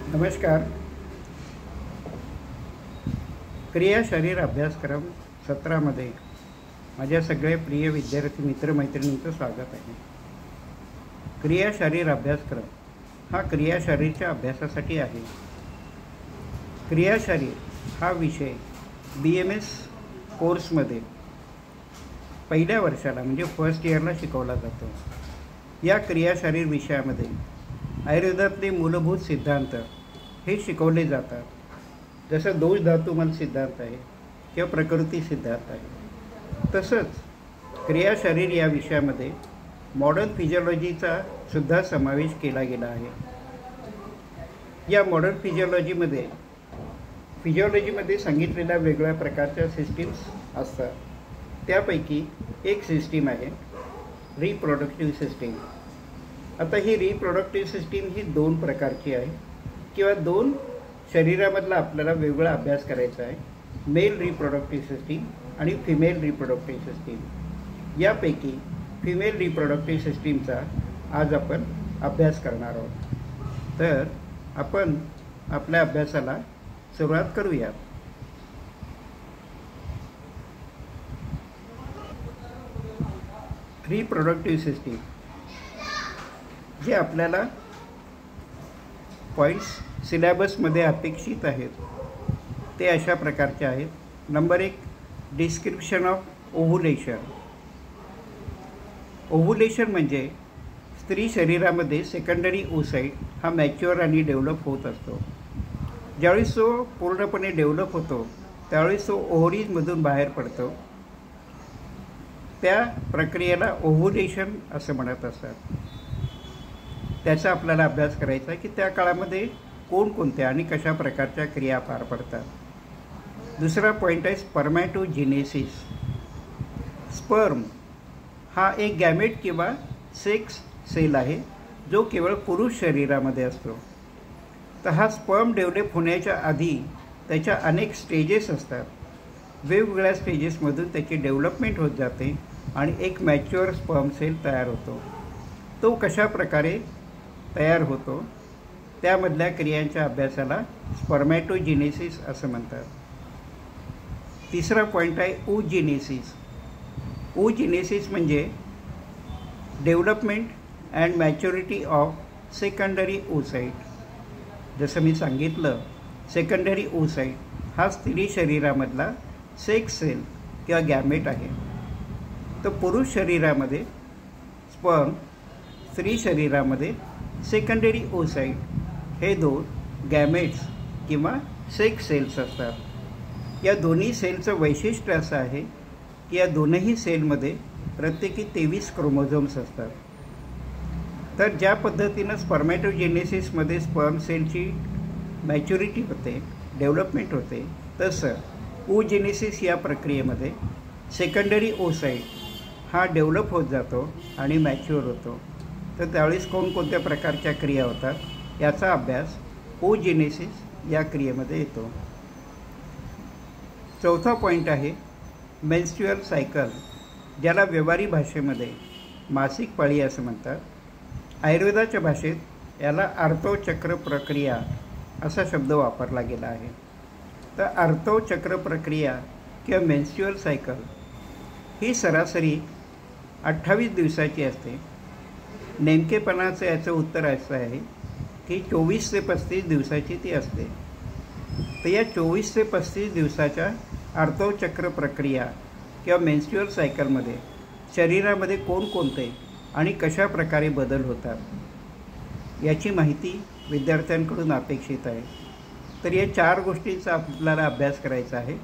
नमस्कार. क्रिया शरीर अभ्यासक्रम सत्रामध्ये माझ्या सगळ्या प्रिय विद्यार्थी मित्रमैत्रिणींचं स्वागत आहे. क्रिया शरीर अभ्यासक्रम हा क्रिया शरीरच्या अभ्यासासाठी आहे. क्रिया शरीर हा विषय BMS कोर्समध्ये पहिल्या वर्षाला म्हणजे फर्स्ट इयरला शिकवला जातो. या क्रिया शरीर विषयामध्ये आयुर्वेदातले मूलभूत सिद्धांत हे शिकवले जातात. जसं दोष धातुमल सिद्धांत आहे किंवा प्रकृती सिद्धांत आहे, तसंच क्रिया शरीर या विषयामध्ये मॉडर्न फिजिओलॉजीचा सुद्धा समावेश केला गेला आहे. या मॉडर्न फिजिओलॉजीमध्ये सांगितलेल्या वेगवेगळ्या प्रकारच्या सिस्टीम्स असतात. त्यापैकी एक सिस्टीम आहे रिप्रोडक्टिव्ह सिस्टीम. आता ही रिप्रोडक्टिव्ह सिस्टीम ही दोन प्रकारची आहे किंवा दोन शरीरामधला आपल्याला वेगळा अभ्यास करायचा आहे. मेल रिप्रोडक्टिव्ह सिस्टीम आणि फिमेल रिप्रोडक्टिव्ह सिस्टीम. यापैकी फिमेल रिप्रोडक्टिव्ह सिस्टीमचा आज आपण अभ्यास करणार आहोत. तर आपण आपल्या अभ्यासाला सुरुवात करूया. रिप्रोडक्टिव्ह सिस्टीम जे आपल्याला पॉईंट्स सिलेबसमध्ये अपेक्षित आहेत ते अशा प्रकारचे आहेत. Number 1, description of ovulation. Ovulation म्हणजे स्त्री शरीरामध्ये सेकंडरी ओसाइट हा मॅच्युअर आणि डेव्हलप होत असतो. ज्यावेळेस तो पूर्णपणे डेव्हलप होतो त्यावेळेस तो ओव्हरीजमधून बाहेर पडतो. त्या प्रक्रियेला ओव्हुलेशन असं म्हणत असतात. त्याचा आपल्याला अभ्यास करायचा आहे की त्या काळामध्ये कोणकोणत्या आणि कशा प्रकारच्या क्रिया पार पडतात. दुसरा पॉईंट आहे स्पर्मॅटोजेनेसिस. स्पर्म हा एक गॅमेट किंवा सेक्स सेल आहे जो केवळ पुरुष शरीरामध्ये असतो. तर हा स्पर्म डेव्हलप होण्याच्या आधी त्याच्या अनेक स्टेजेस असतात. वेगवेगळ्या स्टेजेसमधून त्याची डेव्हलपमेंट होत जाते आणि एक मॅच्युअर स्पर्म सेल तयार होतो. तो कशा प्रकारे तयार होतो त्यामधल्या क्रियांच्या अभ्यासाला स्पर्मॅटोजेनेसिस असं म्हणतात. तिसरा पॉईंट आहे oogenesis. oogenesis म्हणजे development and maturity of secondary oocyte. जसं मी सांगितलं, सेकंडरी ओसाइट हा स्त्री शरीरामधला सेक्स सेल किंवा गॅमेट आहे. तर पुरुष शरीरामध्ये स्पर्म, स्त्री शरीरामध्ये सेकंडरी ओसाइट हे दोन गॅमेट्स किंवा सेक्स सेल्स असतात. या दोन्ही सेलचं वैशिष्ट्य असं आहे की या दोनही सेलमध्ये प्रत्येकी 23 क्रोमोझोम्स असतात. तर ज्या पद्धतीनं स्पर्मॅटोजेनेसिसमध्ये स्पर्म सेलची मॅच्युरिटी होते, डेव्हलपमेंट होते, तसं oogenesis या प्रक्रियेमध्ये सेकंडरी ओसाइट हा डेव्हलप होत जातो आणि मॅच्युअर होतो. तर त्यावेळेस कोणकोणत्या प्रकारच्या क्रिया होतात याचा अभ्यास oogenesis या क्रियेमध्ये येतो. चौथा पॉईंट आहे मेन्स्ट्रुअल सायकल, ज्याला व्यवहारी भाषेमध्ये मासिक पाळी असं म्हणतात. आयुर्वेदाच्या भाषेत याला आर्तोचक्र प्रक्रिया असा शब्द वापरला गेला आहे. तर आर्तोचक्र प्रक्रिया किंवा मेन्स्ट्रुअल सायकल ही सरासरी 28 दिवसाची असते. नेमकेपणाचं याचं उत्तर असं आहे की 24 ते 35 दिवसाची ती असते. तर या 24 ते 35 दिवसाच्या आर्तोचक्र प्रक्रिया किंवा मेन्स्ट्रुअल सायकलमध्ये शरीरामध्ये कोणकोणते आणि कशा प्रकारे बदल होतात याची माहिती विद्यार्थ्यांकडून अपेक्षित आहे. तर या 4 गोष्टींचा आपल्याला अभ्यास करायचा आहे: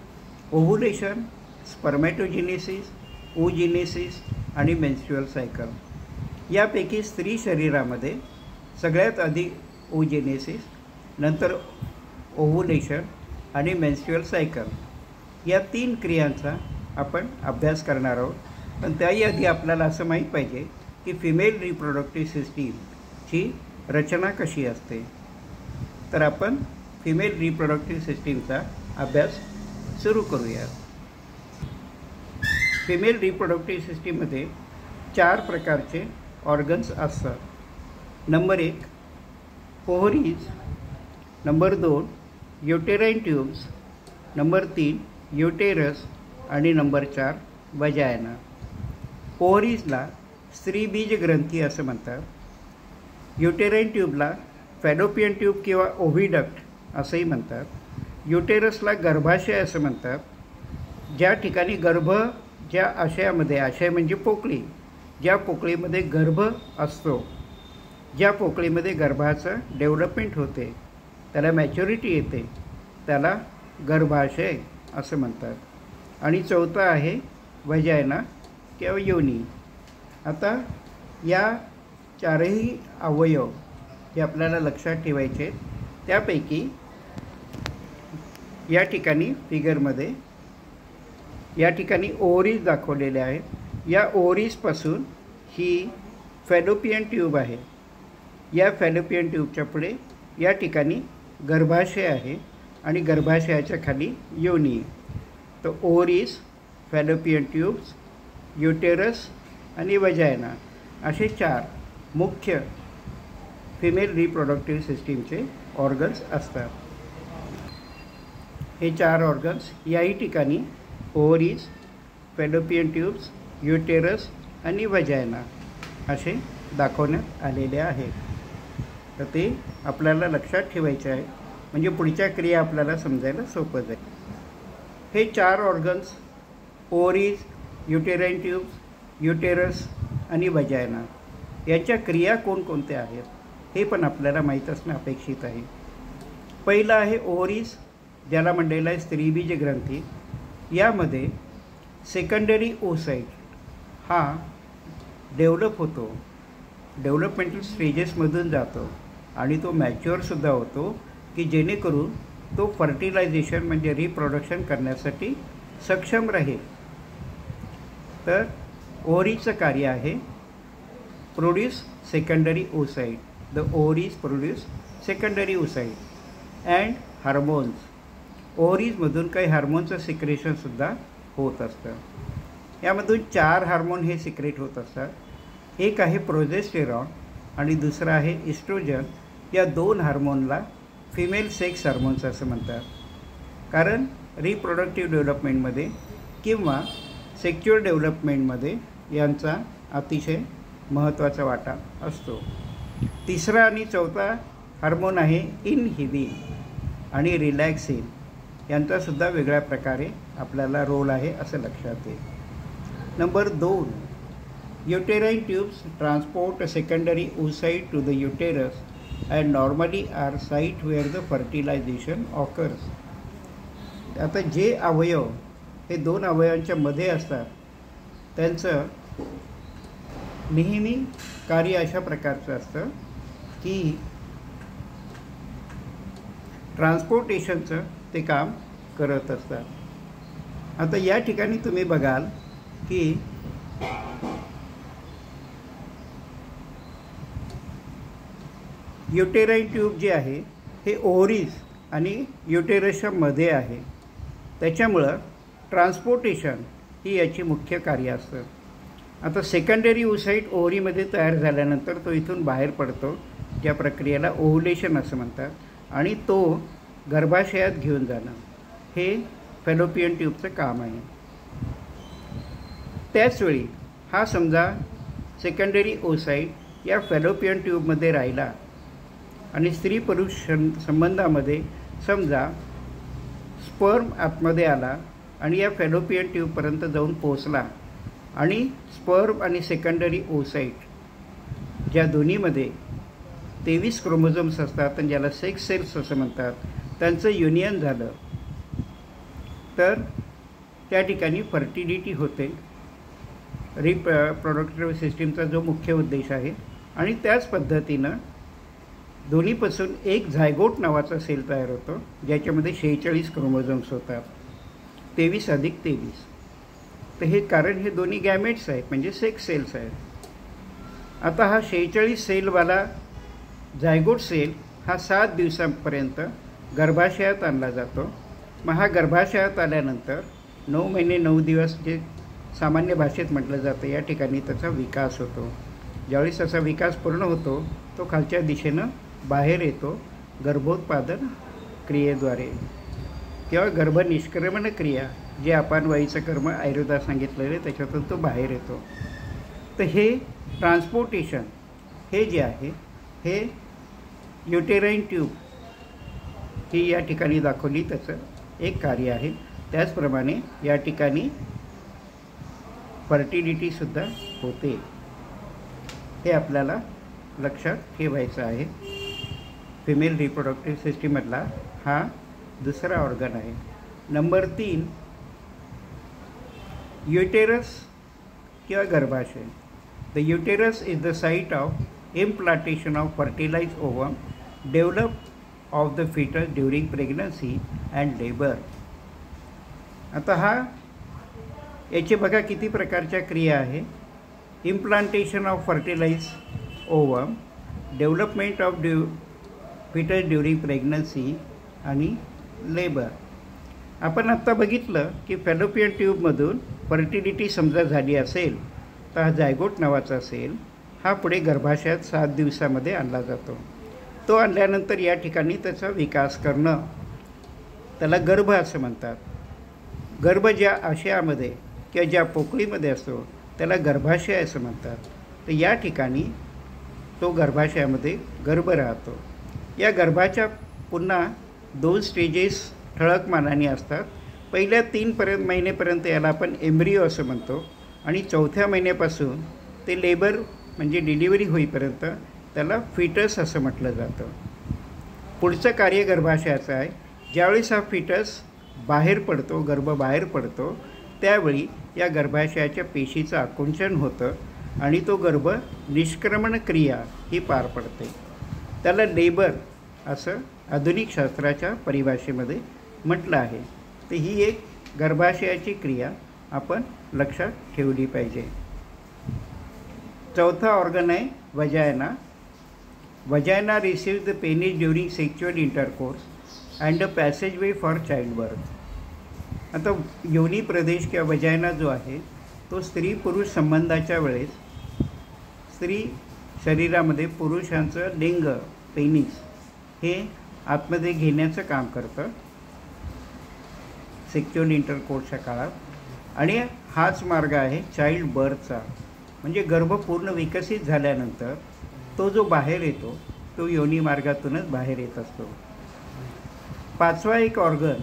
ओव्हुलेशन, स्पर्मॅटोजेनेसिस, oogenesis आणि मेन्स्ट्रुअल सायकल. यापैकी स्त्री शरीरामध्ये सगळ्यात आधी oogenesis, नंतर ओव्हुलेशन आणि मेन्स्ट्रुअल सायकल या 3 क्रियांचा आपण अभ्यास करणार आहोत. पण त्याही आधी आपल्याला असं माहीत पाहिजे की फिमेल रिप्रोडक्टिव्ह सिस्टीमची रचना कशी असते. तर आपण फिमेल रिप्रोडक्टिव्ह सिस्टीमचा अभ्यास सुरू करूया. फिमेल रिप्रोडक्टिव्ह सिस्टीममध्ये 4 प्रकारचे ऑर्गन्स असतात. Number 1 ovaries, number 2 uterine tubes, number 3 uterus आणि नंबर 4 वजायना. ओव्हरीजला स्त्रीबीज ग्रंथी असं म्हणतात. युटेराइन ट्यूबला फॅलोपियन ट्यूब किंवा ओव्हिडक्ट असंही म्हणतात. युटेरसला गर्भाशय असं म्हणतात. ज्या ठिकाणी गर्भ, ज्या आशयामध्ये, आशय म्हणजे पोकळी, ज्या पोकळीमध्ये गर्भ असतो, ज्या पोकळीमध्ये गर्भाचं डेव्हलपमेंट होते, त्याला मॅच्युरिटी येते, त्याला गर्भाशय असं म्हणतात. आणि चौथा आहे वजायना किंवा योनी. आता या चारही अवयव जे आपल्याला लक्षात ठेवायचे, त्यापैकी या ठिकाणी फिगरमध्ये या ठिकाणी ओव्हरीज दाखवलेले आहेत. या ओव्हरीजपासून ही फॅलोपियन ट्यूब आहे. या फॅलोपियन ट्यूबच्या पुढे या ठिकाणी गर्भाशय आहे आणि गर्भाशयाच्या खाली योनी. तर ओव्हरीज, फॅलोपियन ट्यूब्स, युटेरस आणि वजायना असे 4 मुख्य फिमेल रिप्रोडक्टिव्ह सिस्टीमचे ऑर्गन्स असतात. हे 4 ऑर्गन्स याही ठिकाणी ओव्हरीज, फॅलोपियन ट्यूब्स, युटेरस आणि वजायना असे दाखवण्यात आलेले आहेत. तर ते आपल्याला लक्षात ठेवायचे आहे, म्हणजे पुढच्या क्रिया आपल्याला समजायला सोपं जाईल. हे 4 ऑर्गन्स ओव्हरीज, युटेराइन ट्यूब्स, युटेरस आणि वजायना यांच्या क्रिया कोणकोणत्या आहेत हे पण आपल्याला माहीत असणं अपेक्षित आहे. पहिलं आहे ओव्हरीज, ज्याला म्हणलेलं आहे स्त्रीबीज ग्रंथी. यामध्ये सेकंडरी ओसाइट हा डेव्हलप होतो, डेव्हलपमेंटल स्टेजेसमधून जातो आणि तो मॅच्युअरसुद्धा होतो, की जेणेकरून तो फर्टिलायझेशन म्हणजे रिप्रोडक्शन करण्यासाठी सक्षम राहील. तर ओव्हरीजचं कार्य आहे produce secondary oocyte. The ovaries produce secondary oocyte and hormones. ओव्हरीजमधून काही हार्मोनचं सिक्रेशनसुद्धा होत असतं. यामधून 4 हार्मोन हे सिक्रेट होत असतात. एक आहे प्रोजेस्टेरॉन आणि दुसरं आहे इस्ट्रोजन. या 2 हार्मोनला फिमेल सेक्स हार्मोन्स असं म्हणतात, कारण रिप्रोडक्टिव्ह डेव्हलपमेंटमध्ये किंवा सेक्च्युअल डेव्हलपमेंटमध्ये यांचा अतिशय महत्त्वाचा वाटा असतो. तिसरा आणि चौथा हार्मोन आहे इनहिबिन आणि रिलॅक्सिन. यांचासुद्धा वेगळ्या प्रकारे आपल्याला रोल आहे असं लक्षात येईल. Number 2 uterine tubes transport secondary oocyte to the uterus and normally are site where the fertilization occurs. आता जे अवयव हे 2 अवयवांच्या मध्ये असतात, त्यांचं नेहमी कार्य अशा प्रकारचं असतं की ट्रान्सपोर्टेशनचं ते काम करत असतात. आता या ठिकाणी तुम्ही बघाल की युटेराइन ट्यूब जे आहे हे ओव्हरीज आणि युटेरसच्या मध्ये आहे. त्याच्यामुळं ट्रान्सपोर्टेशन ही याची मुख्य कार्य असतं. आता सेकंडरी oocyte ओव्हरीमध्ये तयार झाल्यानंतर तो इथून बाहेर पडतो, ज्या प्रक्रियेला ओव्हुलेशन असं म्हणतात, आणि तो गर्भाशयात घेऊन जाणं हे फॅलोपियन ट्यूबचं काम आहे. त्याचवेळी हा समजा सेकंडरी oocyte या फॅलोपियन ट्यूबमध्ये राहिला आणि स्त्री पुरुष संबंधामध्ये समजा स्पर्म आतमध्ये आला आणि या फॅलोपियन ट्यूबपर्यंत जाऊन पोचला आणि स्पर्म आणि सेकंडरी oocyte ज्या दोन्हीमध्ये 23 क्रोमोझोम्स असतात आणि ज्याला सेक्स सेल्स असं म्हणतात, त्यांचं युनियन झालं तर त्या ठिकाणी फर्टिलिटी होते, रिप्रोडक्टिव्ह सिस्टीमचा जो मुख्य उद्देश आहे. आणि त्याच पद्धतीनं दोन्हीपासून एक झायगोट नावाचा सेल तयार होतो, ज्याच्यामध्ये 46 क्रोमोझोम्स होतात, 23 अधिक 23. तर हे कारण हे दोन्ही गॅमेट्स आहेत, म्हणजे सेक्स सेल्स आहेत. आता हा 46 सेलवाला झायगोट सेल हा 7 दिवसांपर्यंत गर्भाशयात आणला जातो. मग हा गर्भाशयात आल्यानंतर 9 महिने 9 दिवस जे सामान्य भाषेत म्हटलं जातं, या ठिकाणी त्याचा विकास होतो. ज्यावेळी त्याचा विकास पूर्ण होतो तो खालच्या दिशेनं बाहेर येतो, गर्भोत्पादन क्रियेद्वारे किंवा गर्भनिष्क्रमण क्रिया जे अपानवायूचं कर्म आयुर्वेदात सांगितलेलं आहे त्याच्यातून तो बाहेर येतो. तर हे ट्रान्सपोर्टेशन हे जे आहे हे युटेराईन ट्यूब ही या ठिकाणी दाखवली त्याचं एक कार्य आहे. त्याचप्रमाणे या ठिकाणी फर्टिलिटीसुद्धा होते हे आपल्याला लक्षात ठेवायचं आहे. फिमेल रिप्रोडक्टिव्ह सिस्टीममधला हा दुसरा ऑर्गन आहे. नंबर 3 युटेरस किंवा गर्भाशय. The uterus is the site of implantation of fertilized ovum develop of the foetus during pregnancy and labour. आता हा याचे बघा किती प्रकारच्या क्रिया आहे. Implantation of fertilized ovum, development of foetus during pregnancy आणि लेबर. आपण आत्ता बघितलं की फॅलोपियन ट्यूबमधून फर्टिलिटी समजा झाली असेल तर हा जायगोट नावाचा असेल हा पुढे गर्भाशयात 7 दिवसामध्ये आणला जातो. तो आणल्यानंतर या ठिकाणी त्याचा विकास करणं त्याला गर्भ असं म्हणतात. गर्भ ज्या आशयामध्ये किंवा ज्या पोकळीमध्ये असतो त्याला गर्भाशय असं म्हणतात. तर या ठिकाणी तो गर्भाशयामध्ये गर्भ राहतो. या गर्भाच्या पुन्हा 2 स्टेजेस ठळक मानाने असतात. पहिल्या 3 महिनेपर्यंत याला आपण एम्ब्रियो असं म्हणतो आणि 4थ्या महिन्यापासून ते लेबर म्हणजे डिलिव्हरी होईपर्यंत त्याला फिटस असं म्हटलं जातं. पुढचं कार्य गर्भाशयाचं आहे. ज्यावेळेस हा फिटस बाहेर पडतो, गर्भ बाहेर पडतो, त्यावेळी या गर्भाशयाच्या पेशीचं आकुंचन होतं आणि तो गर्भ निष्क्रमण क्रिया ही पार पडते. त्याला लेबर असं आधुनिक शास्त्राच्या परिभाषेमध्ये म्हटलं आहे. तर ही एक गर्भाशयाची क्रिया आपण लक्षात ठेवली पाहिजे. चौथा ऑर्गन आहे vagina. Vagina receive the penis during sexual intercourse and a passageway for childbirth. आता योनी प्रदेश किंवा वजायना जो आहे तो स्त्री पुरुष संबंधाच्या वेळेस स्त्री शरीरामध्ये पुरुषांचं लिंग पेनिस हे आतमध्ये घेण्याचं काम करतं सेक्च्युअल इंटरकोर्सच्या काळात. आणि हाच मार्ग आहे चाइल्ड बर्थचा. म्हणजे गर्भ पूर्ण विकसित झाल्यानंतर तो जो बाहेर येतो तो योनी मार्गातूनच बाहेर येत असतो. 5वा एक ऑर्गन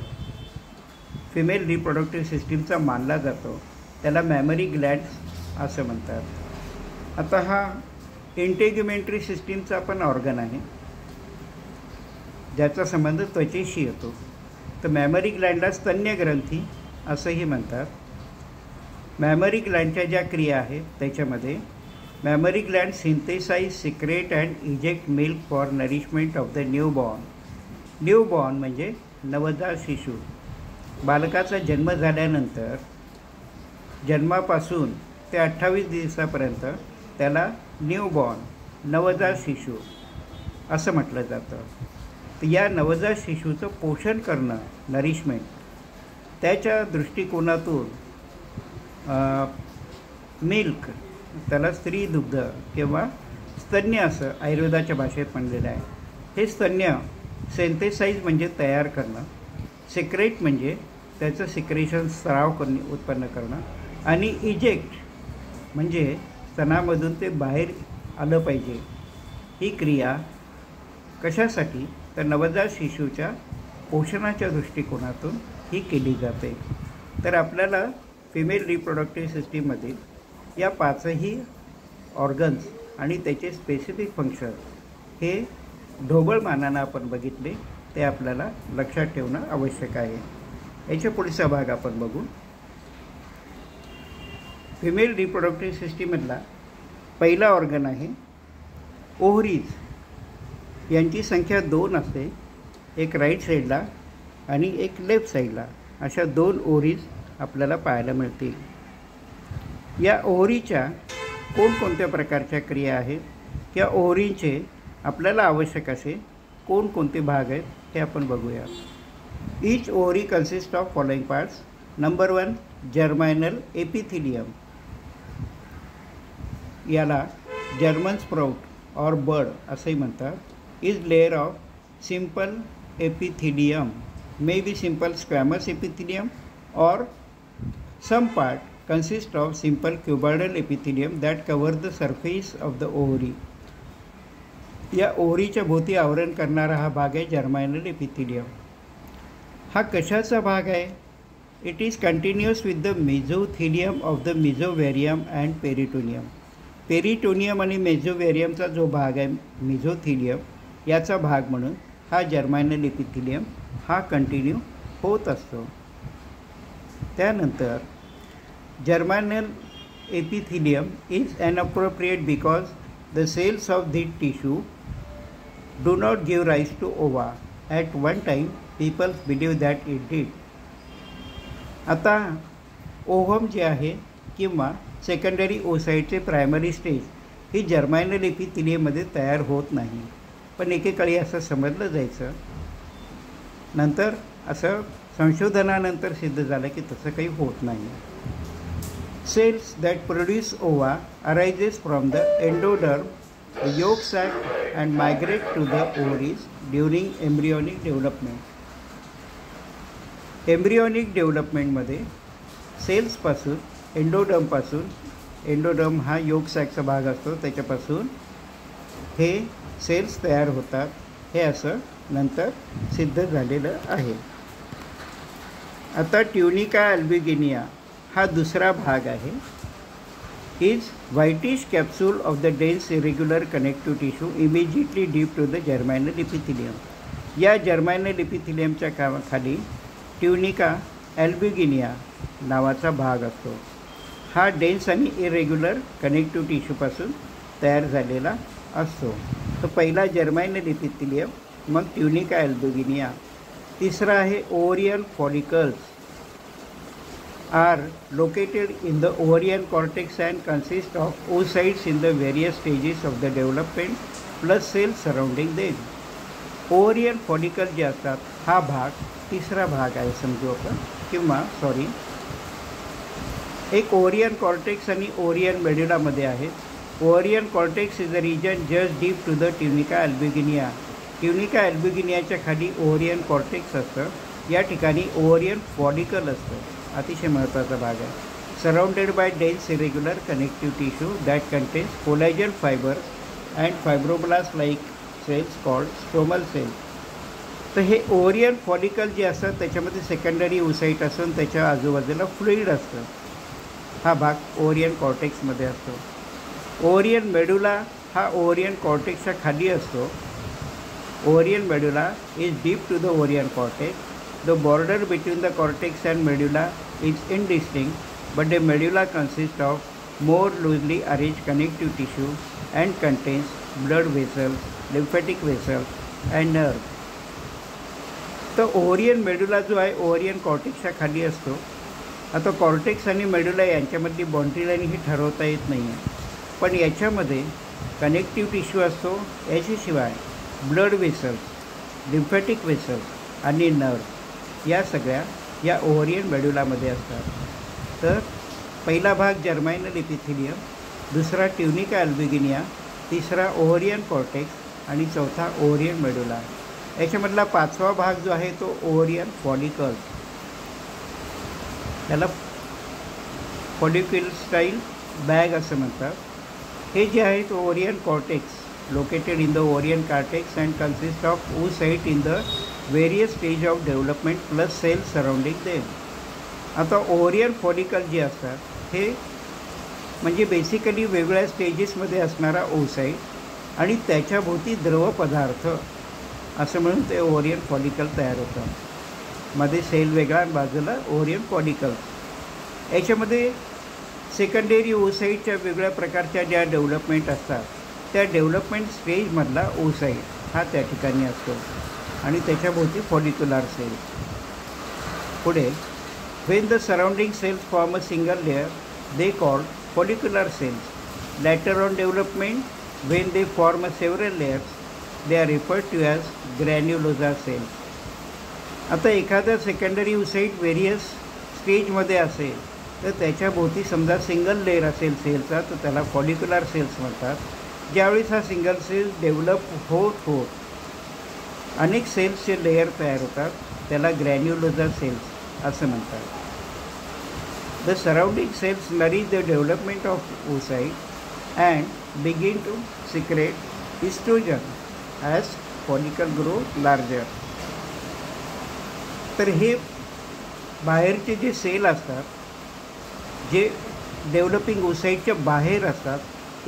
फिमेल रिप्रोडक्टिव्ह सिस्टीमचा मानला जातो त्याला मॅमरी ग्लॅड्स असं म्हणतात. आता हा इंटेग्युमेंटरी सिस्टीमचा पण ऑर्गन आहे ज्याचा संबंध त्वचेशी येतो. तर मॅमरी ग्लँडला स्तन्यग्रंथी असंही म्हणतात. मॅमरी ग्लँडच्या ज्या क्रिया आहेत त्याच्यामध्ये mammary gland synthesize, secrete and eject milk for nourishment of the newborn. Newborn म्हणजे नवजात शिशु. बालकाचा जन्म झाल्यानंतर जन्मापासून ते 28 दिवसापर्यंत त्याला न्यूबॉर्न नवजात शिशु असं म्हटलं जातं. तर या नवजात शिशूचं पोषण करणं, नरिशमेंट, त्याच्या दृष्टिकोनातून मिल्क त्याला स्त्री दुग्ध किंवा स्तन्य असं आयुर्वेदाच्या भाषेत म्हणलेलं आहे. हे स्तन्य सिंथेसाइज म्हणजे तयार करणं, सिक्रेट म्हणजे त्याचं सिक्रेशन स्राव करणे उत्पन्न करणं आणि इजेक्ट म्हणजे स्तनामधून ते बाहेर आलं पाहिजे. ही क्रिया कशासाठी तर नवजात शिशूच्या पोषणाच्या दृष्टिकोनातून ही केली जाते. तर आपल्याला फिमेल रिप्रोडक्टिव्ह सिस्टीममधील या 5ही ऑर्गन्स आणि त्याचे स्पेसिफिक फंक्शन हे ढोबळ मानानं आपण बघितले. ते आपल्याला लक्षात ठेवणं आवश्यक आहे. याच्या पुढचा भाग आपण बघू. फिमेल रिप्रोडक्टिव्ह सिस्टीममधला पहिला ऑर्गन आहे ओव्हरीज. यांची संख्या 2 असते, एक राईट साईडला आणि एक लेफ्ट साईडला. अशा 2 ओव्हरीज आपल्याला पाहायला मिळतील. या ओव्हरीच्या कोणकोणत्या प्रकारच्या क्रिया आहेत किंवा ओव्हरींचे आपल्याला आवश्यक असे कोणकोणते भाग आहेत हे आपण बघूया. Each ovary consist of following parts. Number 1 germinal epithelium. याला जर्मन स्प्राउट और बड असंही म्हणतात. Is layer of simple epithelium, maybe simple squamous epithelium, or some part consists of simple cuboidal epithelium that cover the surface of the ovary. या ओव्हरीच्या भोवती आवरण करणारा हा भाग आहे जर्मायनल एपिथिलियम. हा कशाचा भाग आहे? It is continuous with the mesothelium of the mesovarium and peritoneum. Peritoneum आणि मेझोवेरियमचा जो भाग आहे मेझोथिलियम याचा भाग म्हणून हा जर्मायनल एपिथिलियम हा कंटिन्यू होत असतो. त्यानंतर जर्मायनल epithelium is inappropriate because the cells of the tissue do not give rise to ova. At one time, people believe that it did. आता ओव्हम जे आहे किंवा सेकंडरी ओसाइटचे प्रायमरी स्टेज ही जर्मायनल एपिथिलियममध्ये तयार होत नाही, पण एकेकाळी असं समजलं जायचं. नंतर असं संशोधनानंतर सिद्ध झालं की तसं काही होत नाही. Cells that produce ova arises from the endoderm, the yolk sac, and migrate to the ovaries during embryonic development. Embryonic development मध्ये सेल्सपासून एंडोडर्म हा yolk सॅकचा भाग असतो त्याच्यापासून हे सेल्स तयार होतात, हे असं नंतर सिद्ध झालेलं आहे. आता ट्युनिका अल्ब्युगिनिया हा दुसरा भाग आहे. Is whitish capsule of the dense irregular connective tissue immediately deep to the germinal epithelium. या जर्मायनल एपिथिलियमच्या खाली ट्युनिका अल्ब्युगिनिया नावाचा भाग असतो. हा डेन्स आणि इरेग्युलर कनेक्टिव्ह टिश्यूपासून तयार झालेला असतो. तो पहिला जर्मायनल एपिथिलियम, मग ट्युनिका अल्ब्युगिनिया. तिसरा आहे ovarian follicles are located in the ovarian cortex and consist of oocytes in the various stages of the development plus cells surrounding them. Ovarian follicle जे असतात हा भाग तिसरा भाग आहे समजू आपण, किंवा एक ओव्हरियन कॉर्टेक्स आणि ओव्हरियन मेड्युलामध्ये आहेत. Ovarian cortex is a region just deep to the tunica albuginea. Tunica अल्ब्युगिनियाच्या खाली ओव्हरियन कॉर्टेक्स असतं, या ठिकाणी ओव्हरियन फॉलिकल असतं, अतिशय महत्त्वाचा भाग आहे. Surrounded by dense irregular connective tissue that contains collagen fibres and fibroblast like cells called stomal cells. तर हे ओव्हरियन फॉलिकल जे असतं त्याच्यामध्ये सेकंडरी ओसाइट असून त्याच्या आजूबाजूला फ्लुइड असतं. हा भाग ओव्हरियन कॉर्टेक्समध्ये असतो. ओव्हरियन मेडुला हा ओव्हरियन कॉर्टेक्सच्या खाली असतो. Ovarian medulla is deep to the ovarian cortex. The border between the cortex and medulla is indistinct, but the medulla consists of more loosely arranged connective tissue and contains blood vessels, lymphatic vessels, and nerves. तो ovarian medulla जो आहे ovarian कॉर्टेक्सच्या खाली असतो. आता cortex आणि medulla यांच्यामधली boundary line ही ठरवता येत नाही आहे, पण याच्यामध्ये कनेक्टिव्ह टिश्यू असतो. याच्याशिवाय ब्लड वेसल्स, लिम्फॅटिक वेसल्स आणि नर्व्ह या सगळ्या या ओव्हरियन मेडुलामध्ये असतात. तर पहिला भाग जर्मायनल एपिथिलियम, दुसरा ट्युनिका अल्ब्युगिनिया, तिसरा ओव्हरियन कॉर्टेक्स आणि चौथा ओव्हरियन मेडुला. याच्यामधला पाचवा भाग जो आहे तो ओव्हरियन फॉलिकल्स, त्याला फॉलिक्युलस्टाईल बॅग असं म्हणतात. हे जे आहे तो ovarian cortex located in the ovarian cortex and consists of oocyte in the various stage of development plus cells surrounding them. आता ओव्हरियन फॉलिकल जे असतात हे म्हणजे बेसिकली वेगवेगळ्या स्टेजेसमध्ये असणारा ओसाइट आणि त्याच्याभोवती द्रव पदार्थ असं म्हणून ते ओव्हरियन फॉलिकल तयार होतं. मध्ये सेल वेगळा आणि बाजूला ओव्हरियन फॉलिकल. याच्यामध्ये सेकंडरी ओसाइटच्या वेगवेगळ्या प्रकारच्या ज्या डेव्हलपमेंट असतात त्या डेव्हलपमेंट स्टेजमधला ओसाइट हा त्या ठिकाणी असतो आणि त्याच्याभोवती फॉलिक्युलर सेल. पुढे when the surrounding cells form a single layer they called follicular cells. Later on development, when they form a several layers they are referred to as granulosa cells. आता एखादा secondary oocyte various स्टेजमध्ये असेल तर त्याच्याभोवती समजा single layer असेल सेलचा तर त्याला follicular cells म्हणतात. ज्यावेळेस हा सिंगल सेल डेव्हलप होत अनेक सेल्सचे लेयर तयार होतात, त्याला ग्रॅन्युलोजर सेल्स असं म्हणतात. The surrounding cells nourish the development of oocyte and begin to secrete oestrogen as follicle grow larger. तर हे बाहेरचे जे सेल असतात, जे डेव्हलपिंग oocyteच्या बाहेर असतात,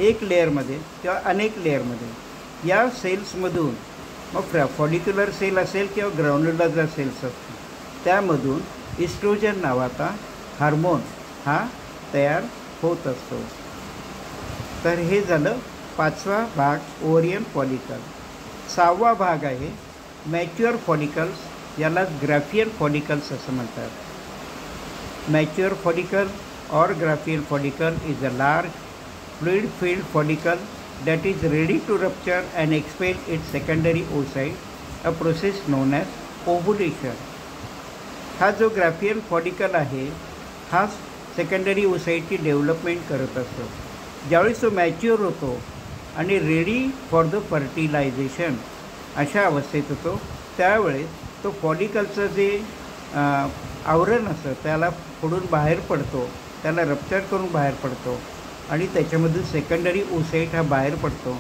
एक लेअरमध्ये किंवा अनेक लेअरमध्ये, या सेल्समधून मग फॉलिक्युलर सेल असेल किंवा ग्रॅन्युलोजर सेल्स असतील, त्यामधून इस्ट्रोजन नावाचा हार्मोन हा तयार होत असतो. तर हे झालं 5वा भाग ओव्हरियन फॉलिकल. 6वा भाग आहे मॅच्युअर फॉलिकल्स, याला ग्राफियन फॉलिकल्स असं म्हणतात. Mature follicle or graphian follicle is a large fluid filled follicle that is ready to rupture and expel its secondary oocyte, a process known as ovulation. हा जो Graafian follicle आहे हा secondary oocyteची development करत असतो. ज्यावेळेस तो मॅच्युअर होतो आणि रेडी फॉर द फर्टिलायझेशन अशा अवस्थेत होतो, त्यावेळेस तो फॉलिकलचं जे आवरण असतं त्याला फोडून बाहेर पडतो, त्याला रप्चर करून बाहेर पडतो आणि त्याच्यामधून सेकंडरी oocyte हा बाहेर पडतो.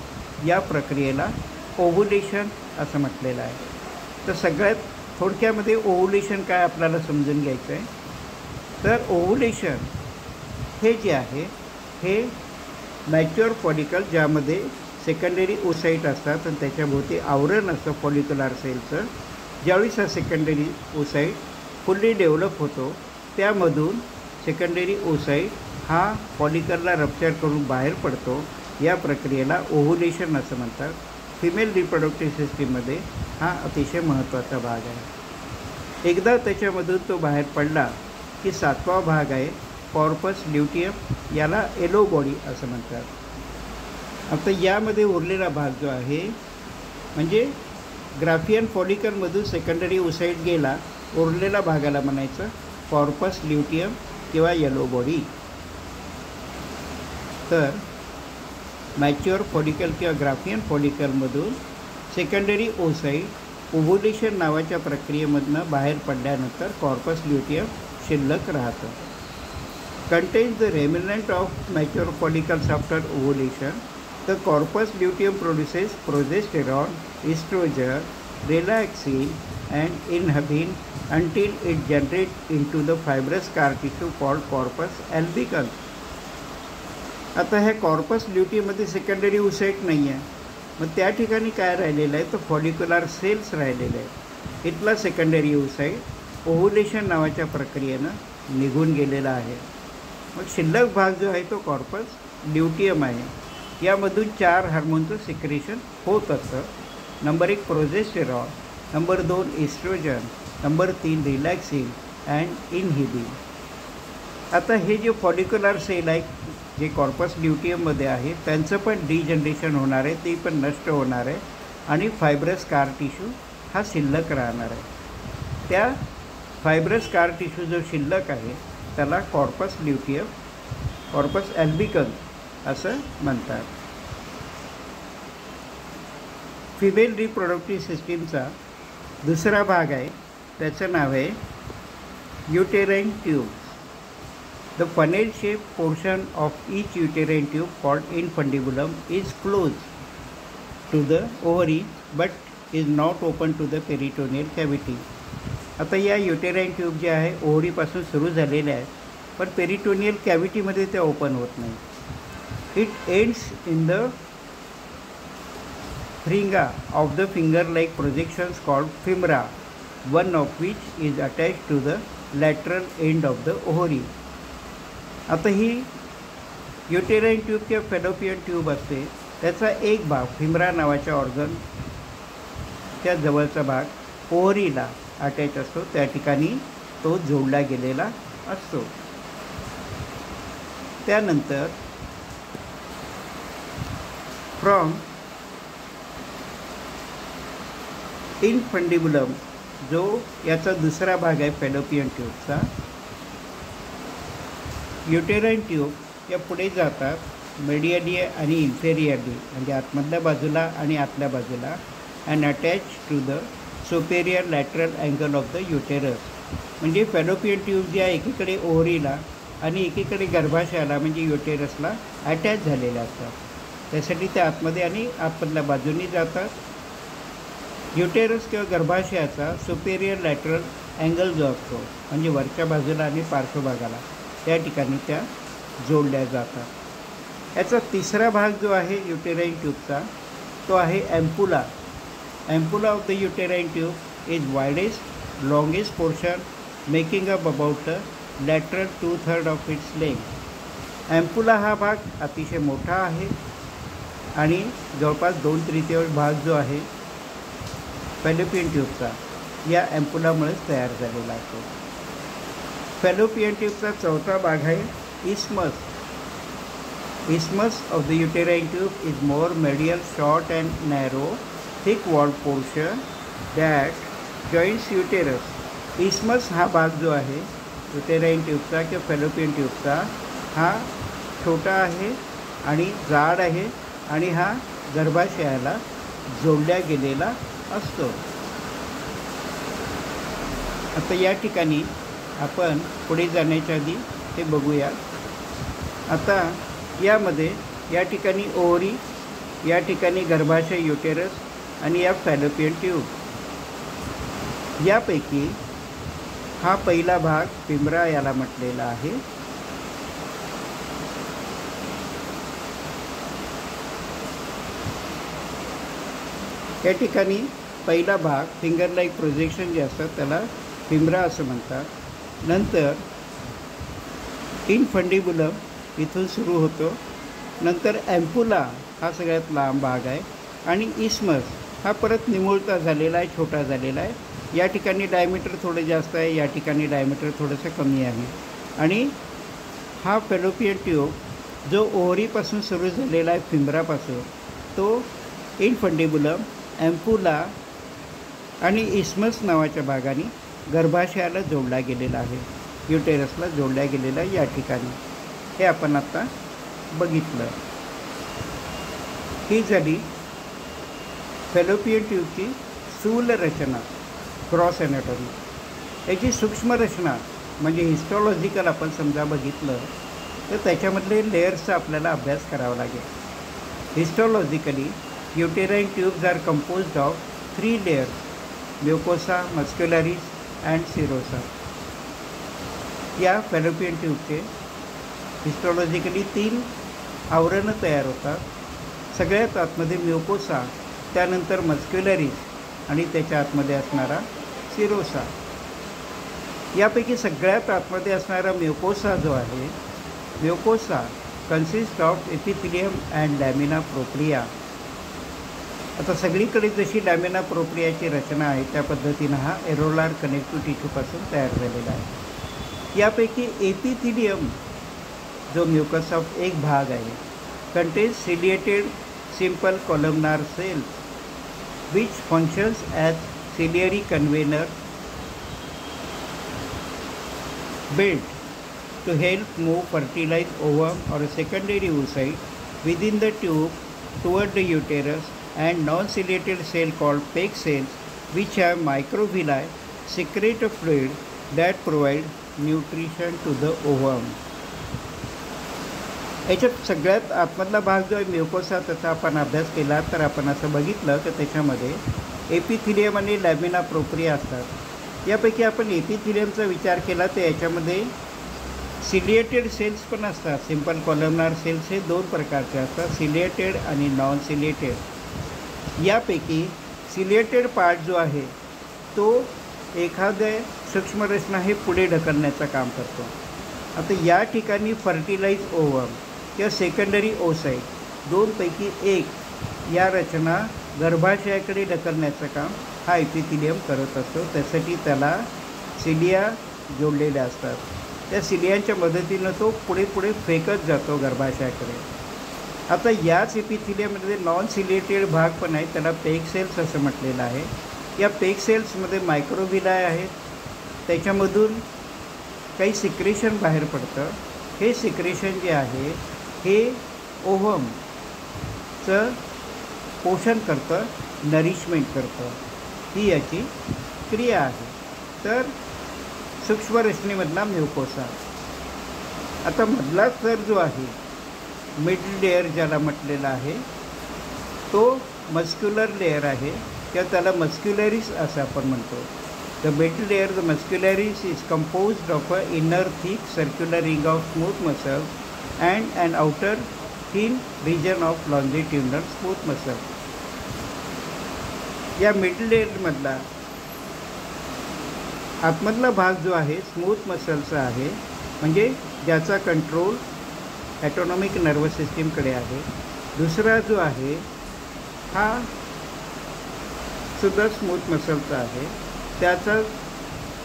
या प्रक्रियेला ओव्हुलेशन असं म्हटलेलं आहे. तर सगळ्यात थोडक्यामध्ये ओव्हुलेशन काय आपल्याला समजून घ्यायचं आहे. तर ओव्हुलेशन हे जे आहे हे मॅच्युअर फॉलिकल, ज्यामध्ये सेकंडरी oocyte असतात आणि त्याच्याभोवती आवरण असतं फॉलिक्युलर सेलचं, ज्यावेळेस हा सेकंडरी oocyte फुल्ली डेव्हलप होतो, त्यामधून सेकंडरी oocyte हा फॉलिकलला रप्चर करून बाहेर पडतो. या प्रक्रियेला ओव्हुलेशन असं म्हणतात. फिमेल रिप्रोडक्टिव्ह सिस्टीममध्ये हा अतिशय महत्त्वाचा भाग आहे. एकदा त्याच्यामधून तो बाहेर पडला की 7वा भाग आहे कॉर्पस ल्युटियम, याला येलो बॉडी असं म्हणतात. आता यामध्ये उरलेला भाग जो आहे म्हणजे ग्राफियन फॉलिकलमधून सेकंडरी oocyte गेला, उरलेला भागाला म्हणायचं कॉर्पस ल्युटियम किंवा येलो बॉडी. तर मॅच्युअर फॉलिकल किंवा ग्राफियन फॉलिकलमधून सेकंडरी oocyte ओव्हुलेशन नावाच्या प्रक्रियेमधनं बाहेर पडल्यानंतर कॉर्पस ल्युटियम शिल्लक राहतं. Contains the remnant of mature follicles after ovulation. The corpus luteum produces progesterone, oestrogen, relaxin and inhibin until it generates into the fibrous scar tissue called corpus albicans. आता ह्या corpus ल्युटियममध्ये secondary oocyte नाही आहे, मग त्या ठिकाणी काय राहिलेलं आहे तर फॉलिक्युलर सेल्स राहिलेले आहेत. इथला सेकंडरी oocyte ओव्हुलेशन नावाच्या प्रक्रियेनं निघून गेलेला आहे. मग शिल्लक भाग जो आहे तो कॉर्पस ल्युटियम आहे. यामधून 4 हार्मोनचं सिक्रेशन होत असतं. Number 1 progesterone, number 2 oestrogen, number 3 relaxin and inhibin. आता हे जे फॉलिक्युलर सेल आहे जे कॉर्पस ल्युटियममध्ये आहे त्यांचं पण डिजनरेशन होणार आहे, ते पण नष्ट होणार आहे आणि फायब्रस स्कार टिश्यू हा शिल्लक राहणार आहे. त्या फायब्रस स्कार टिश्यू जो शिल्लक आहे त्याला कॉर्पस ल्युटियम, कॉर्पस ॲल्बिकन असं म्हणतात. फिमेल रिप्रोडक्टिव्ह सिस्टीमचा दुसरा भाग आहे, त्याचं नाव आहे uterine tube. The funnel shape portion of each uterine tube called infundibulum is close to the ovary but is not open to the peritoneal cavity. आता या युटेराइन ट्यूब जे आहे ओव्हरीपासून सुरू झालेल्या आहेत, पण पेरिटोनियल कॅव्हिटीमध्ये त्या ओपन होत नाही. It ends in the fringa of the finger-like projections called femora, one of which is attached to the lateral end of the ovary. आता ही युटेराइन ट्यूब किंवा फॅलोपियन ट्यूब असते, त्याचा एक भाग फिमरा नावाच्या ऑर्गन त्या जवळचा भाग ओव्हरीला अटॅच असतो, त्या ठिकाणी तो जोडला गेलेला असतो. त्यानंतर फ्रॉम इनफंडिबुलम जो याचा दुसरा भाग आहे फॅलोपियन ट्यूबचा, युटेराइन ट्यूब या पुढे जातात मेडियली आणि इन्फेरियरली, म्हणजे आतमधल्या बाजूला आणि आतल्या बाजूला, and attach to the superior lateral angle of the uterus. म्हणजे फॅलोपियन ट्यूब ज्या एकीकडे ओव्हरीला आणि एकीकडे गर्भाशयाला म्हणजे युटेरसला अटॅच झालेल्या असतात. त्यासाठी ते आतमध्ये आणि आतमधल्या बाजूनी जातात. युटेरस किंवा गर्भाशयाचा सुपेरियर लॅटरल अँगल जो असतो म्हणजे वरच्या बाजूला आणि पार्श्वभागाला त्या ठिकाणी त्या जोडल्या जातात. याचा तिसरा भाग जो आहे युटेराइन ट्यूबचा तो आहे ampulla. Ampulla of the uterine tube is widest longest portion making up about the lateral 2/3 of its length. Ampulla हा भाग अतिशय मोठा आहे आणि जवळपास 2/3 भाग जो आहे फॅलोपियन ट्यूबचा या ॲम्पुलामुळेच तयार झालेला असतो. फॅलोपियन ट्यूबचा चौथा भाग आहे इस्मस. Isthmus of the uterine tube is more medial, short and narrow, thick-walled portion that joins uterus. Isthmus हा भाग जो आहे युटेराइन ट्यूबचा किंवा फॅलोपियन ट्यूबचा हा छोटा आहे आणि जाड आहे आणि हा गर्भाशयाला जोडल्या गेलेला असतो. आता या ठिकाणी आपण पुढे जाण्याच्या आधी ते बघूया. आता यामध्ये या ठिकाणी ओव्हरी, या ठिकाणी गर्भाशय युटेरस आणि या फॅलोपियन ट्यूब. यापैकी हा पहिला भाग पिंबरा याला म्हटलेला आहे. या ठिकाणी पहिला भाग फिंगर लाईक प्रोजेक्शन जे असतात त्याला पिंबरा असं म्हणतात. नंतर इनफंडिबुलम इथून सुरू होतो. नंतर ॲम्पुला हा सगळ्यात लांब भाग आहे आणि इस्मस हा परत निमुळता झालेला आहे, छोटा झालेला आहे. या ठिकाणी डायमीटर थोडं जास्त आहे, या ठिकाणी डायमीटर थोडंसं कमी आहे. आणि हा फॅलोपियन ट्यूब जो ओव्हरीपासून सुरू झालेला आहे फिंबरापासून तो इनफंडिबुलम, ॲम्पुला आणि इस्मस नावाच्या भागाने गर्भाशयाला जोडला गेलेला आहे, युटेरसला जोडल्या गेलेला आहे. या ठिकाणी हे आपण आता बघितलं. ही झाली फॅलोपियन ट्यूबची स्थूल रचना, क्रॉस ॲनाटॉमी. याची सूक्ष्म रचना म्हणजे हिस्टॉलॉजिकल आपण समजा बघितलं तर त्याच्यामधले लेयर्सचा आपल्याला अभ्यास करावा लागेल. Histologically uterine tubes are composed of 3 layers, mucosa, muscularis and serosa. या फॅलोपियन ट्यूबचे हिस्टॉलॉजिकली 3 आवरणं तयार होतात. सगळ्यात आतमध्ये म्युकोसा, त्यानंतर मस्क्युलरिस आणि त्याच्या आतमध्ये असणारा सिरोसा. यापैकी सगळ्यात आतमध्ये असणारा म्युकोसा जो आहे, mucosa consist of epithelium and lamina propria. आता सगळीकडे जशी लॅमिना प्रोप्रियाची रचना आहे त्या पद्धतीनं हा एरोलार कनेक्टिव्ह टिश्यूपासून तयार झालेला आहे. यापैकी एपिथिलियम जो म्युकस ऑफ एक भाग आहे contains ciliated simple columnar cells which functions as ciliary conveyor built to help move fertilized ovum or a secondary oocyte within the tube toward the uterus, and non-ciliated cell called PEG cells which have microvilli secrete a fluid that provide nutrition to the ovum. याच्यात सगळ्यात आतमधला भाग जो आहे म्युकोसा त्याचा आपण अभ्यास केला तर आपण असं बघितलं की त्याच्यामध्ये एपिथिलियम आणि लॅमिना प्रोप्रिया असतात. यापैकी आपण एपिथिलियमचा विचार केला तर याच्यामध्ये सिलिएटेड सेल्स पण असतात. सिंपल कॉलमनार सेल्स हे 2 प्रकारचे असतात, सिलिएटेड आणि नॉन सिलिएटेड. यापैकी सिलिएटेड पार्ट जो आहे तो एखाद्या सूक्ष्मरचना हे पुढे ढकलण्याचं काम करतो. आता या ठिकाणी फर्टिलाइज ओवम किंवा सेकंडरी ओसाइट 2 पैकी 1 या रचना गर्भाशयाकडे ढकलण्याचं काम हा एपिथिलियम करत असतो. त्यासाठी त्याला सिलिया जोडलेल्या असतात. त्या सिलियांच्या मदतीनं तो पुढे पुढे फेकत जातो गर्भाशयाकडे. आता याच एपिथिलियममध्ये नॉन सिलिएटेड भाग पण आहे, त्याला पेग सेल्स असं म्हटलेलं आहे. या पेग सेल्समध्ये मायक्रोविलाय आहेत, त्याच्यामधून काही सिक्रेशन बाहेर पडतं. हे सिक्रेशन जे आहे हे ओव्हमचं पोषण करतं, नरिशमेंट करतं, ही याची क्रिया आहे. तर सूक्ष्मरश्मीमधला म्युकोसा. आता मधला स्तर जो आहे, मिडल लेअर ज्याला म्हटलेला आहे, तो मस्क्युलर लेअर आहे किंवा त्याला मस्क्युलरिस असं आपण म्हणतो. The middle layer, the muscularis, is composed of a inner thick circular ring of smooth muscle and an outer thin region of longitudinal smooth muscle. या मिडल लेअरमधला आतमधला भाग जो आहे स्मूथ मसलचा आहे, म्हणजे ज्याचा कंट्रोल ॲटोनॉमिक नर्वस सिस्टीमकडे आहे. दुसरा जो आहे हा सुद्धा स्मूथ मसलचा आहे, त्याचा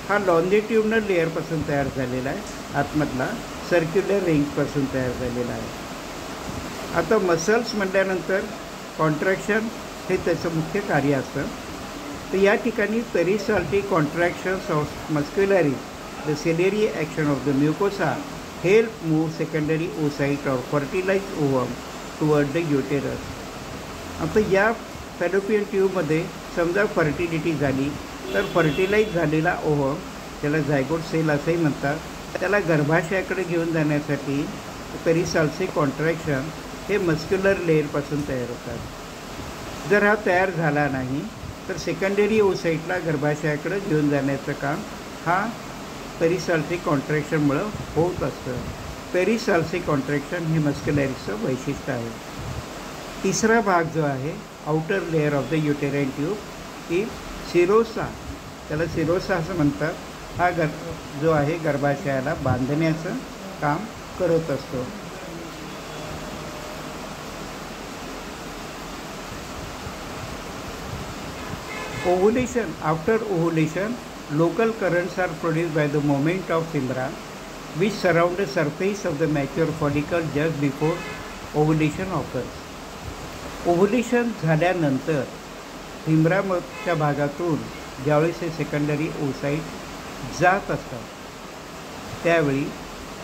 हा लॉन्जिट्युडिनल लेअरपासून तयार झालेला आहे, आतमधला सर्क्युलर रिंगपासून तयार झालेला आहे. आता मसल्स म्हटल्यानंतर कॉन्ट्रॅक्शन हे त्याचं मुख्य कार्य असतं. तर या ठिकाणी peristaltic contractions of muscularis, the ciliary action of the mucosa help move secondary oocyte or fertilise ovum toward the uterus. आता या फॅलोपियन ट्यूबमध्ये समजा फर्टिलिटी झाली तर फर्टिलाइज झालेला ओव्हम, त्याला झायगोट सेल असंही म्हणतात, त्याला गर्भाशयाकडे घेऊन जाण्यासाठी पेरिसाल्टिक कॉन्ट्रॅक्शन हे मस्क्युलर लेअरपासून तयार होतात. जर हा तयार झाला नाही तर सेकंडरी ओसाइटला गर्भाशयाकडे घेऊन जाण्याचं काम हा पेरिसाल्टिक कॉन्ट्रॅक्शनमुळं होत असतं. पेरिसाल्टिक कॉन्ट्रॅक्शन हे मस्क्युलरिसचं वैशिष्ट्य आहे. तिसरा भाग जो आहे outer layer of the uterine tube, की सिरोसा, त्याला सिरोसा असं म्हणतात, हा जो आहे गर्भाशयाला बांधण्याचं काम करत असतो. Ovulation. After ovulation, local currents are produced by the movement of fibra which surround the surface of the mature follicle just before ovulation occurs. Ovulation झाल्यानंतर फिब्राच्या भागातून ज्यावेळेस हे सेकंडरी ओसाइट जात असतात त्यावेळी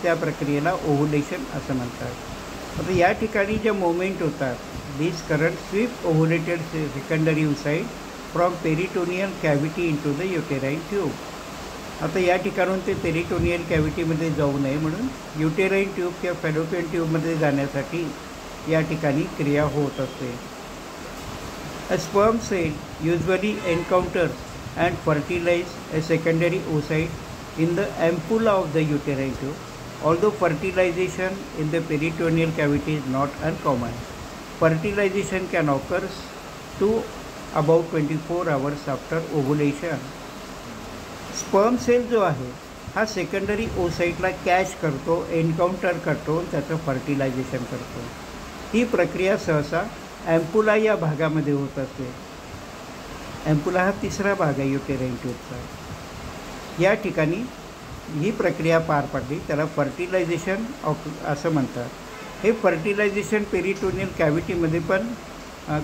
त्या प्रक्रियेला ओव्हुलेशन असं म्हणतात. आता या ठिकाणी ज्या मोमेंट होतात, this current sweep ovulated secondary oocyte from peritoneal cavity into the uterine tube. आता या ठिकाणून ते पेरिटोनियल कॅव्हिटीमध्ये जाऊ नये म्हणून युटेराइन ट्यूब किंवा फॅलोपियन ट्यूबमध्ये जाण्यासाठी या ठिकाणी क्रिया होत असते. A sperm cell usually encounters and fertilize a secondary oocyte in the ampulla of the uterine tube. Although fertilization in the peritoneal cavity is not uncommon. Fertilization can occurs to about 24 hours after ovulation. Sperm cell जो आहे हा secondary ओसाइटला catch करतो, encounter करतो, त्याचं fertilisation करतो. ही प्रक्रिया सहसा ॲम्पुला या भागामध्ये होत असते. ॲम्पुला हा तिसरा भाग आहे युटेराइन ट्यूबचा. या ठिकाणी ही प्रक्रिया पार पडली, त्याला फर्टिलायझेशन असं म्हणतात. हे फर्टिलायझेशन पेरिटोनियल कॅव्हिटीमध्ये पण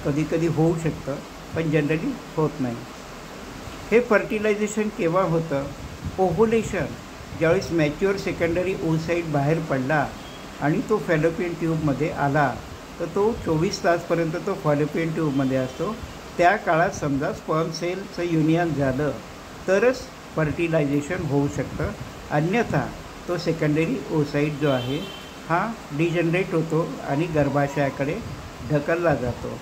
कधीकधी होऊ शकतं, पण जनरली होत नाही. हे फर्टिलायझेशन केव्हा होतं? ओव्हुलेशन, ज्यावेळेस मॅच्युअर सेकंडरी ओसाइट बाहेर पडला आणि तो फॅलोपियन ट्यूबमध्ये आला तर तो 24 तासपर्यंत तो फॅलोपियन ट्यूबमध्ये असतो. त्या काळात समजा स्पर्म सेलचं युनियन झालं तरच फर्टिलायझेशन होऊ शकतं, अन्यथा तो सेकंडरी ओसाइट जो आहे हा डिजनरेट होतो आणि गर्भाशयाकडे ढकलला जातो.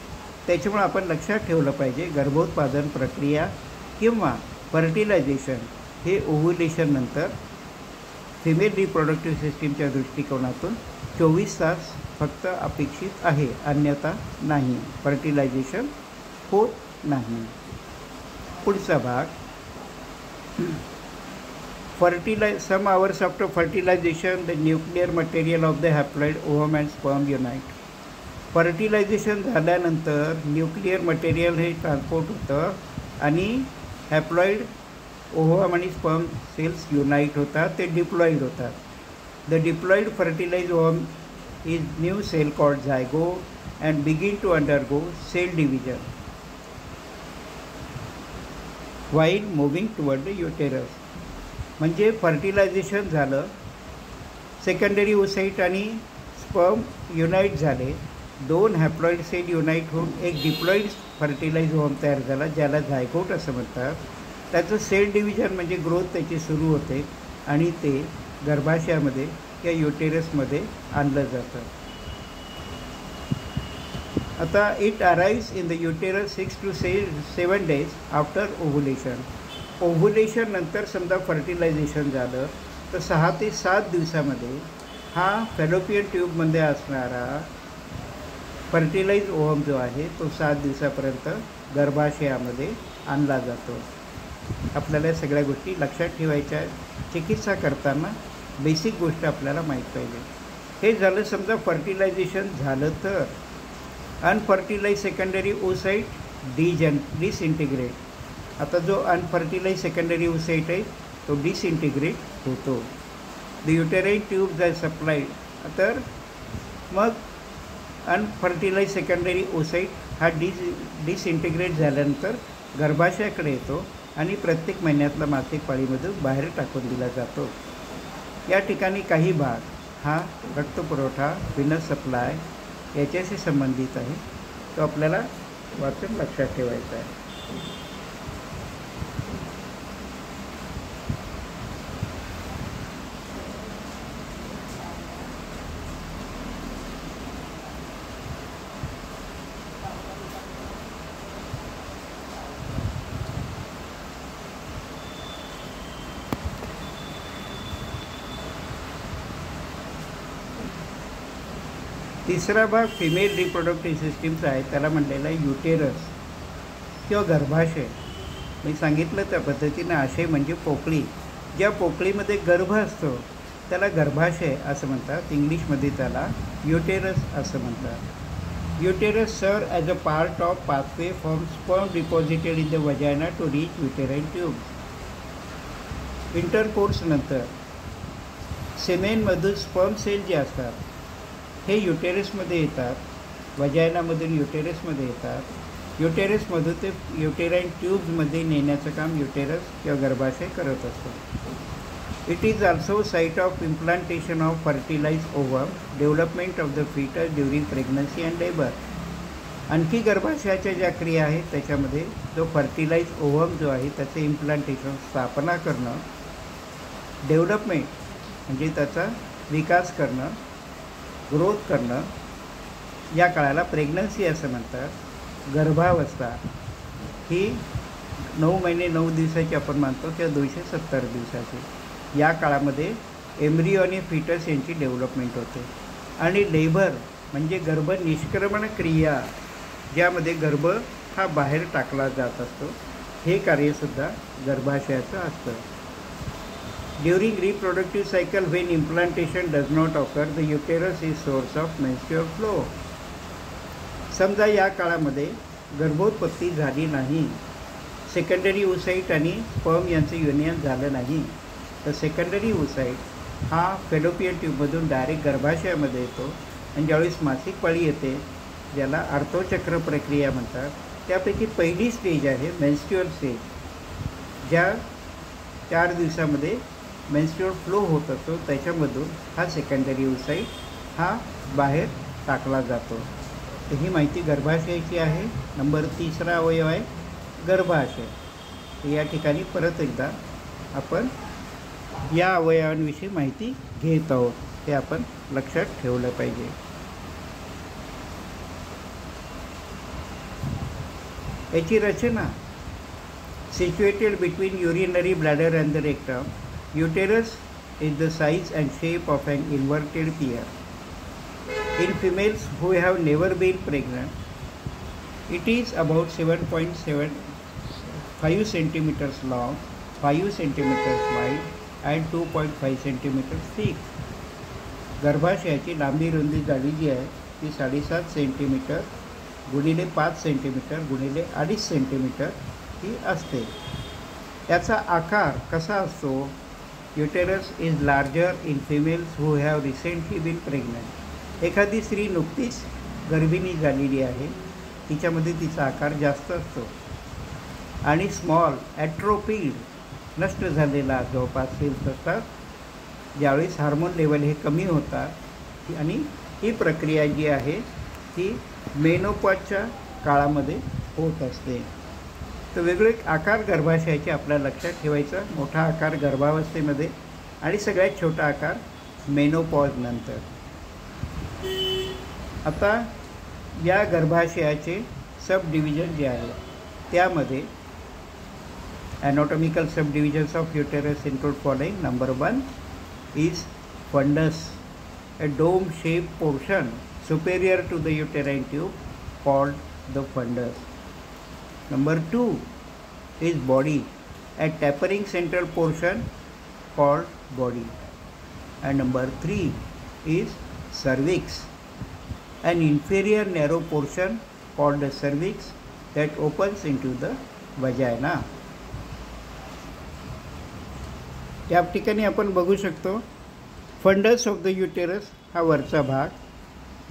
त्याच्यामुळे आपण लक्षात ठेवलं पाहिजे, गर्भोत्पादन प्रक्रिया किंवा फर्टिलायझेशन हे ओव्हुलेशननंतर फिमेल रिप्रोडक्टिव्ह सिस्टीमच्या दृष्टिकोनातून 24 तास फक्त अपेक्षित आहे, अन्यथा नाही, फर्टिलायझेशन होत नाही. पुढचा भाग, some hours after fertilization the nuclear material of the haploid ovum and sperm unite. Fertilization झाल्यानंतर न्यूक्लिअर मटेरियल हे ट्रान्सपोर्ट होतं आणि हॅप्लॉइड ओव्हम आणि स्पर्म सेल्स युनाईट होतात, ते डिप्लॉइड होतात. The diploid fertilize ovum is new cell called zygote and begin to undergo cell division while moving toward the uterus. म्हणजे fertilization झालं, सेकंडरी ओसाइट आणि स्पर्म युनाईट झाले 2 haploid sale unite होऊन एक deployed fertilise ovum तयार झाला, ज्याला zygote असं म्हणतात. त्याचं सेल डिव्हिजन म्हणजे ग्रोथ त्याची सुरू होते आणि ते गर्भाशयामध्ये किंवा युटेरसमध्ये आणलं जातं. आता it arrives in the uterus 6 to 7 days after ovulation. Ovulation नंतर समजा फर्टिलायझेशन झालं तर 6 ते 7 दिवसामध्ये हा फॅलोपियन ट्यूबमध्ये असणारा फर्टिलाइज ओव्हम जो आहे तो 7 दिवसापर्यंत गर्भाशयामध्ये आणला जातो. आपल्याला सगळ्या गोष्टी लक्षात ठेवायच्या आहेत. चिकित्सा करताना बेसिक गोष्ट आपल्याला माहीत पाहिजे. हे झालं समजा फर्टिलायझेशन झालं तर अनफर्टिलाइज सेकंडरी ओसाइट डिसइंटिग्रेट. आता जो अनफर्टिलाइज सेकंडरी ओसाइट आहे तो डिसइंटिग्रेट होतो. The uterine tubes are supplied. तर मग अनफर्टिलाइज सेकंडरी ओसाइट हा डिसइंटिग्रेट झाल्यानंतर गर्भाशयाकडे येतो आणि प्रत्येक महिन्यातला मासिक पाळीमधून बाहेर टाकून दिला जातो. या ठिकाणी काही भाग हा रक्तपुरवठा व्हिनस सप्लाय याच्याशी संबंधित आहे, तो आपल्याला वाचून लक्षात ठेवायचा आहे. तिसरा भाग फिमेल रिप्रोडक्टिव्ह सिस्टीमचा आहे, त्याला म्हणलेला आहे युटेरस किंवा गर्भाशय. मी सांगितलं त्या पद्धतीनं आशय म्हणजे पोकळी. ज्या पोकळीमध्ये गर्भ असतो त्याला गर्भाशय असं म्हणतात. इंग्लिशमध्ये त्याला युटेरस असं म्हणतात. Uterus serves as a part of pathway from sperm deposited in the vagina to reach uterine tube. इंटरकोर्सनंतर सेमेनमधून स्पर्म सेल जे असतात हे युटेरसमध्ये येतात, वजायनामधून युटेरसमध्ये येतात. युटेरसमधून ते युटेराइन ट्यूब्समध्ये नेण्याचं काम युटेरस किंवा गर्भाशय करत असतो. It is also site of implantation of fertilize ovum, development of the foetus during pregnancy and labour. आणखी गर्भाशयाच्या ज्या क्रिया आहेत त्याच्यामध्ये जो फर्टिलाइज ओव्हम जो आहे त्याचं इम्प्लांटेशन स्थापना करणं, डेव्हलपमेंट म्हणजे त्याचा विकास करणं, ग्रोथ करणं, या काळाला प्रेग्नन्सी असं म्हणतात. गर्भावस्था ही 9 महिने 9 दिवसाची आपण मानतो किंवा 270 दिवसाची. या काळामध्ये एम्ब्रिओ आणि फिटस यांची डेव्हलपमेंट होते. आणि लेबर म्हणजे गर्भ निष्क्रमण क्रिया, ज्यामध्ये गर्भ हा बाहेर टाकला जात असतो, हे कार्यसुद्धा गर्भाशयाचं असतं. During reproductive cycle, when implantation does not occur, the uterus is source of menstrual flow. समजा या काळामध्ये गर्भोत्पत्ती झाली नाही, सेकंडरी ओसाइट आणि स्पर्म यांचं युनियन झालं नाही, तर सेकंडरी ओसाइट हा फॅलोपियन ट्यूबमधून डायरेक्ट गर्भाशयामध्ये येतो आणि ज्यावेळेस मासिक पाळी येते, ज्याला आर्थोचक्र प्रक्रिया म्हणतात, त्यापैकी पहिली स्टेज आहे मेन्स्ट्रुअल स्टेज, ज्या 4 दिवसामध्ये मेन्स्ट्रुअल फ्लो होत असतो. त्याच्यामधून हा सेकंडरी ओसाइट हा बाहेर टाकला जातो. तर ही माहिती गर्भाशयाची आहे. नंबर 3 अवयव आहे गर्भाशय. तर या ठिकाणी परत एकदा आपण या अवयवांविषयी माहिती घेत आहोत, ते आपण लक्षात ठेवलं पाहिजे. याची रचना situated between urinary bladder and the rectum. Uterus is the size and shape of an inverted pear. In females who have never been pregnant, it is about 7.75 centimeters long, 5 centimeters wide and 2.5 centimeters thick. गर्भाशयाची लांबी रुंदी जाडी जी आहे ती 7.5 centimetre गुणिले 5 centimetre गुणिले 2.5 centimetre ही असते. याचा आकार कसा असतो? Uterus is larger in females who have recently been pregnant. एखादी स्त्री नुकतीच गर्भिणी झालेली आहे, तिच्यामध्ये तिचा आकार जास्त असतो. आणि स्मॉल ॲट्रोफिड नष्ट झालेला जवळपास सेल्स असतात, ज्यावेळेस हार्मोन लेवल हे कमी होतात. आणि ही प्रक्रिया जी आहे ही मेनोपॉजच्या काळामध्ये होत असते. तर वेगवेगळे आकार गर्भाशयाचे आपल्या लक्षात ठेवायचा. मोठा आकार गर्भावस्थेमध्ये आणि सगळ्यात छोटा आकार मेनोपॉजनंतर. आता या गर्भाशयाचे सब डिव्हिजन जे आहे त्यामध्ये anatomical subdivisions of uterus include following. Number 1 is fundus, a dome shaped portion superior to the uterine tube called the fundus. Number 2 is body, a tapering central portion called body. And number 3 is cervix, an inferior narrow portion called the cervix that opens into the vagina. या ठिकाणी आपण बघू शकतो funds of the uterus हा वरचा भाग,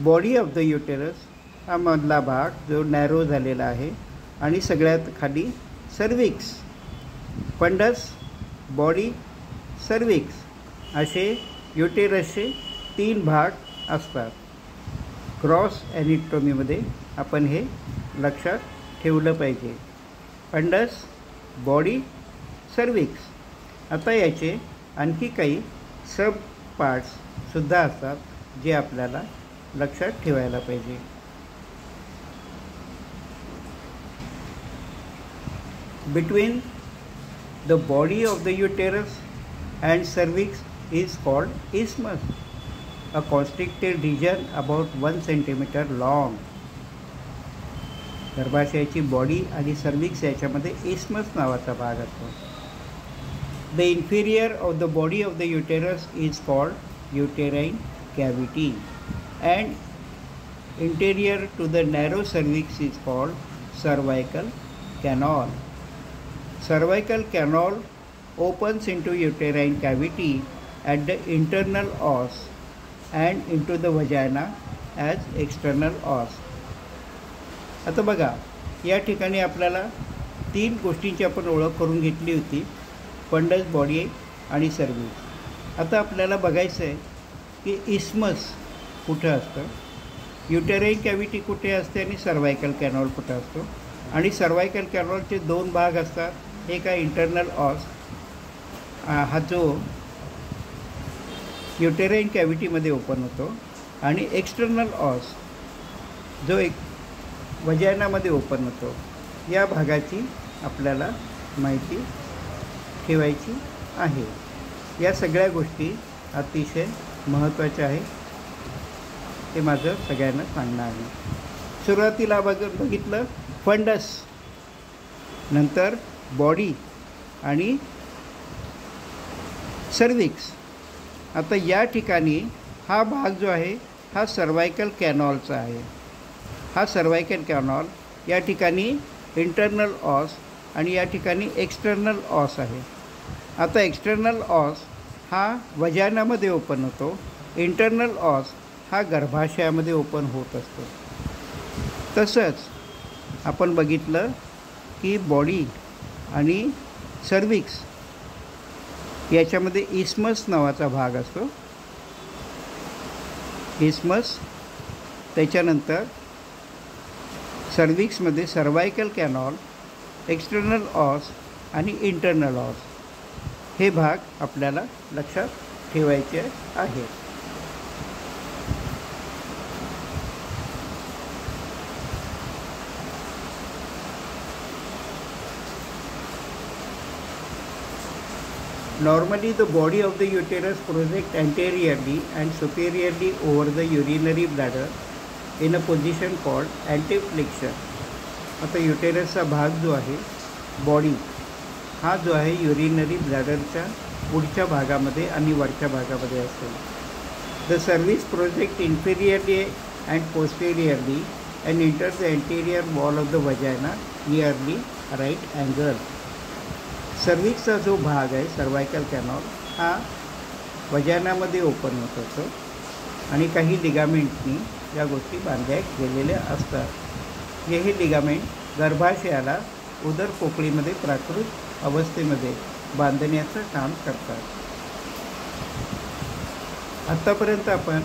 body of the uterus हा मधला भाग जो नॅरो झालेला आहे आणि सगळ्यात खाली सर्विक्स. फंडस, बॉडी, सर्विक्स असे युटेरसचे 3 भाग असतात. क्रॉस ॲनेटॉमीमध्ये आपण हे लक्षात ठेवलं पाहिजे. Fundus, body, cervix. आता याचे आणखी काही सब पार्ट्ससुद्धा असतात जे आपल्याला लक्षात ठेवायला पाहिजे. Between the body of the uterus and cervix is called isthmus, a constricted region about 1 centimetre long. गर्भाशयाची बॉडी आणि सर्विक्स याच्यामध्ये इस्मस नावाचा भाग असतो. The inferior of the body of the uterus is called uterine cavity and interior to the narrow cervix is called cervical canal. Cervical canal opens into uterine cavity at the internal os and into the vagina as external os. आता बघा या ठिकाणी आपल्याला 3 गोष्टींची आपण ओळख करून घेतली होती, फंडस, बॉडी आणि सर्विक्स. आता आपल्याला बघायचं आहे की इस्मस कुठं असतं, युटेराइन कॅव्हिटी कुठे असते आणि सर्वायकल कॅनॉल कुठं असतो. आणि सर्वायकल कॅनॉलचे 2 भाग असतात. एक आहे इंटरनल ऑस, हा जो युटेराइन कॅव्हिटीमध्ये ओपन होतो, आणि एक्सटर्नल ऑस जो एक वजायनामध्ये ओपन होतो. या भागाची आपल्याला माहिती ठेवायची आहे. या सगळ्या गोष्टी अतिशय महत्त्वाच्या आहेत, हे माझं सगळ्यांना सांगणं आहे. सुरुवातीला बघितलं फंडस, नंतर बॉडी आणि सर्विक्स. आता या ठिकाणी हा भाग जो आहे हा सर्वायकल कॅनॉलचा आहे. हा सर्वायकल कॅनॉल या ठिकाणी इंटरनल ऑस आणि या ठिकाणी एक्सटर्नल ऑस आहे. आता एक्सटर्नल ऑस हा वजानामध्ये ओपन होतो, इंटरनल ऑस हा गर्भाशयामध्ये ओपन होत असतो. तसंच आपण बघितलं की बॉडी आणि सर्विक्स याच्यामध्ये इस्मस नावाचा भाग असतो. इस्मस, त्याच्यानंतर सर्विक्समध्ये सर्वायकल कॅनॉल, एक्सटर्नल ऑस आणि इंटरनल ऑस हे भाग आपल्याला लक्षात ठेवायचे आहेत. Normally the body of the uterus projects anteriorly and superiorly over the urinary bladder in a position called anteflexion. आता युटेरसचा भाग जो आहे बॉडी हा जो आहे युरिनरी ब्लॅडरच्या पुढच्या भागामध्ये आणि वरच्या भागामध्ये असतो. The cervix project inferiorly and posteriorly and enter the anterior wall of the vagina nearly right angle. सर्व्हिक्सचा जो भाग आहे सर्वायकल कॅनॉल हा वजायनामध्ये ओपन होत असतो आणि काही लिगामेंटनी या गोष्टी बांधल्या गेलेल्या असतात. हे लिगामेंट गर्भाशयाला उदर पोकळीमध्ये प्राकृत अवस्थेमध्ये बांधण्याचं काम करतात. आत्तापर्यंत आपण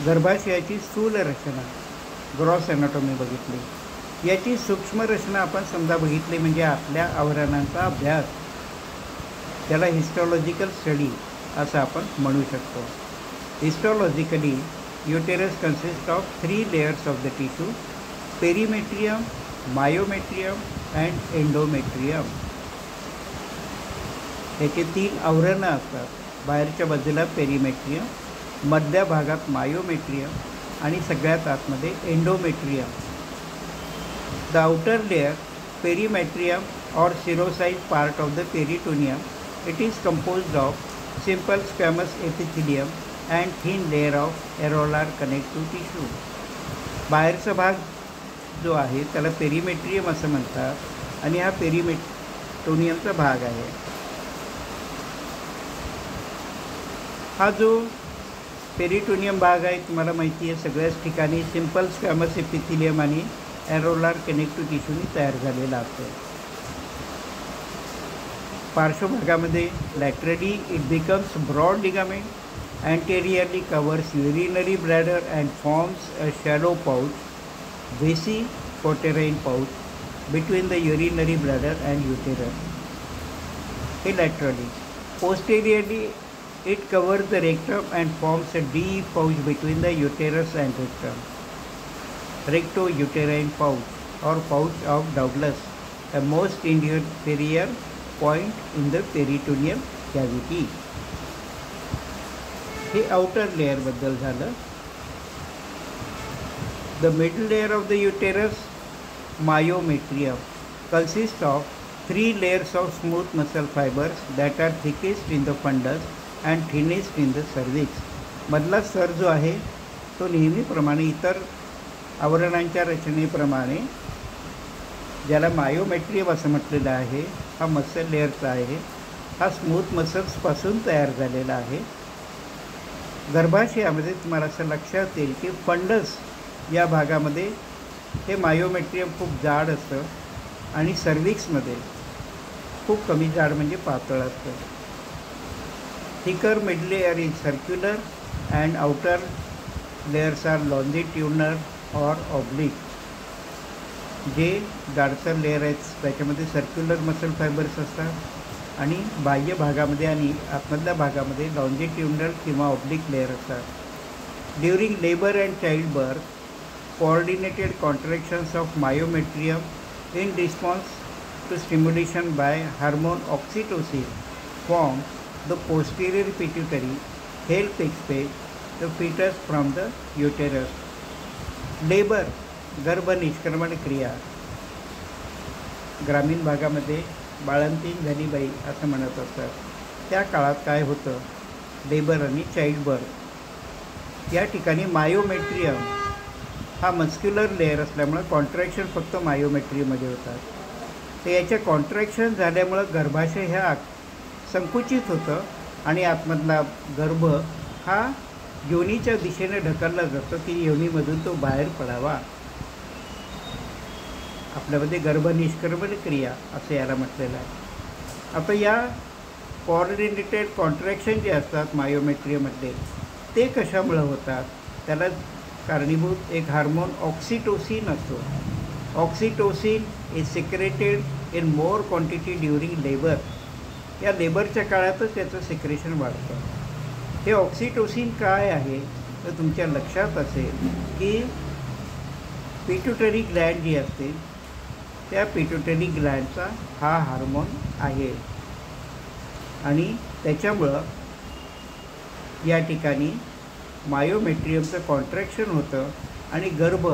गर्भाशयाची स्थूल रचना, ग्रॉस ॲनाटॉमी बघितली. याची सूक्ष्म रचना आपण समजा बघितली म्हणजे आपल्या आवरणांचा अभ्यास, त्याला हिस्टॉलॉजिकल स्टडी असं आपण म्हणू शकतो. Histologically uterus consist of 3 layers of the tissue: perimetrium, myometrium and endometrium. याचे 3 आवरणं असतात. बाहेरच्या बाजूला पेरीमेट्रियम, मधल्या भागात मायोमेट्रियम आणि सगळ्यात आतमध्ये endometrium. The outer layer perimetrium or serosine part of the peritoneum. It is composed of simple squamous epithelium and thin layer of areolar connective tissue. बाहेरचा भाग जो आहे त्याला पेरीमेट्रियम असं म्हणतात आणि हा पेरीमेटोनियमचा भाग आहे. हा जो पेरिटोनियम भाग आहे तुम्हाला माहिती आहे सगळ्याच ठिकाणी सिंपल स्क्वॅमस एपिथिलियम आणि ॲरोलार कनेक्टिव्ह टिश्यूनी तयार झालेला असतो. पार्श्वभागामध्ये laterally it becomes broad ligament, anteriorly covers urinary bladder and forms a shallow pouch, vesicoterine pouch, between the urinary bladder and uterus. Laterally, posteriorly it covers the rectum and forms a deep pouch between the uterus and rectum. Recto-uterine pouch or pouch of Douglas, a most inferior point in the peritoneal cavity. हे outer layer बद्दल झालं. The middle layer of the uterus, myometrium, consists of 3 layers of smooth muscle fibers that are thickest in the fundus and thinnest in the cervix. मधला स्तर जो आहे तो नेहमीप्रमाणे इतर आवरणांच्या रचनेप्रमाणे ज्याला मायोमेट्रियम असं म्हटलेलं आहे, हा मसल लेअरचा आहे. हा स्मूथ मसल्सपासून तयार झालेला आहे. गर्भाशयामध्ये तुम्हाला असं लक्षात येईल की फंडस या भागामध्ये हे मायोमेट्रियम खूप जाड असतं आणि सर्विक्समध्ये खूप कमी जाड म्हणजे पातळ असतं. Thicker mid layer is circular and outer layers are longitudinal or oblique. जे जाडसर लेअर आहेत त्याच्यामध्ये सर्क्युलर मसल फायबर्स असतात आणि बाह्य भागामध्ये आणि आतमधल्या भागामध्ये लॉन्जिट्युडनल किंवा ऑब्लिक लेअर असतात. During labour and child birth, coordinated contractions of myometrium in response to stimulation by hormone oxytocin form the posterior pituitary, help expel the fetus from the uterus. Labour, गर्भ निष्क्रमण क्रिया, ग्रामीण भागामध्ये बाळंतीण झाली बाई असं म्हणत असतात. त्या काळात काय होतं, लेबर आणि चाइल्ड बर्थ या ठिकाणी मायोमेट्रियम हा मस्क्युलर लेअर असल्यामुळं कॉन्ट्रॅक्शन फक्त मायोमेट्रियममध्ये होतात. तर याच्या कॉन्ट्रॅक्शन झाल्यामुळं गर्भाशय ह्या संकुचित होतं आणि आतमधला गर्भ हा योनीच्या दिशेने ढकलला जातो की योनीमधून तो बाहेर पडावा. आपल्यामध्ये गर्भनिष्क्रमण क्रिया असं याला म्हटलेलं आहे. आता या कोऑर्डिनेटेड कॉन्ट्रॅक्शन जे असतात मायोमेट्रियममध्ये ते कशामुळे होतात, त्याला कारणीभूत एक हार्मोन ऑक्सिटोसिन असतो. Oxytocin is secreted in more quantity during labour. या लेबरच्या काळातच त्याचं सिक्रेशन वाढतं. हे ऑक्सिटोसिन काय आहे तर तुमच्या लक्षात असेल की पिट्युटरी ग्लँड जी असते त्या पिट्युटरी ग्लँडचा हा हार्मोन आहे आणि त्याच्यामुळं या ठिकाणी मायोमेट्रियमचं कॉन्ट्रॅक्शन होतं आणि गर्भ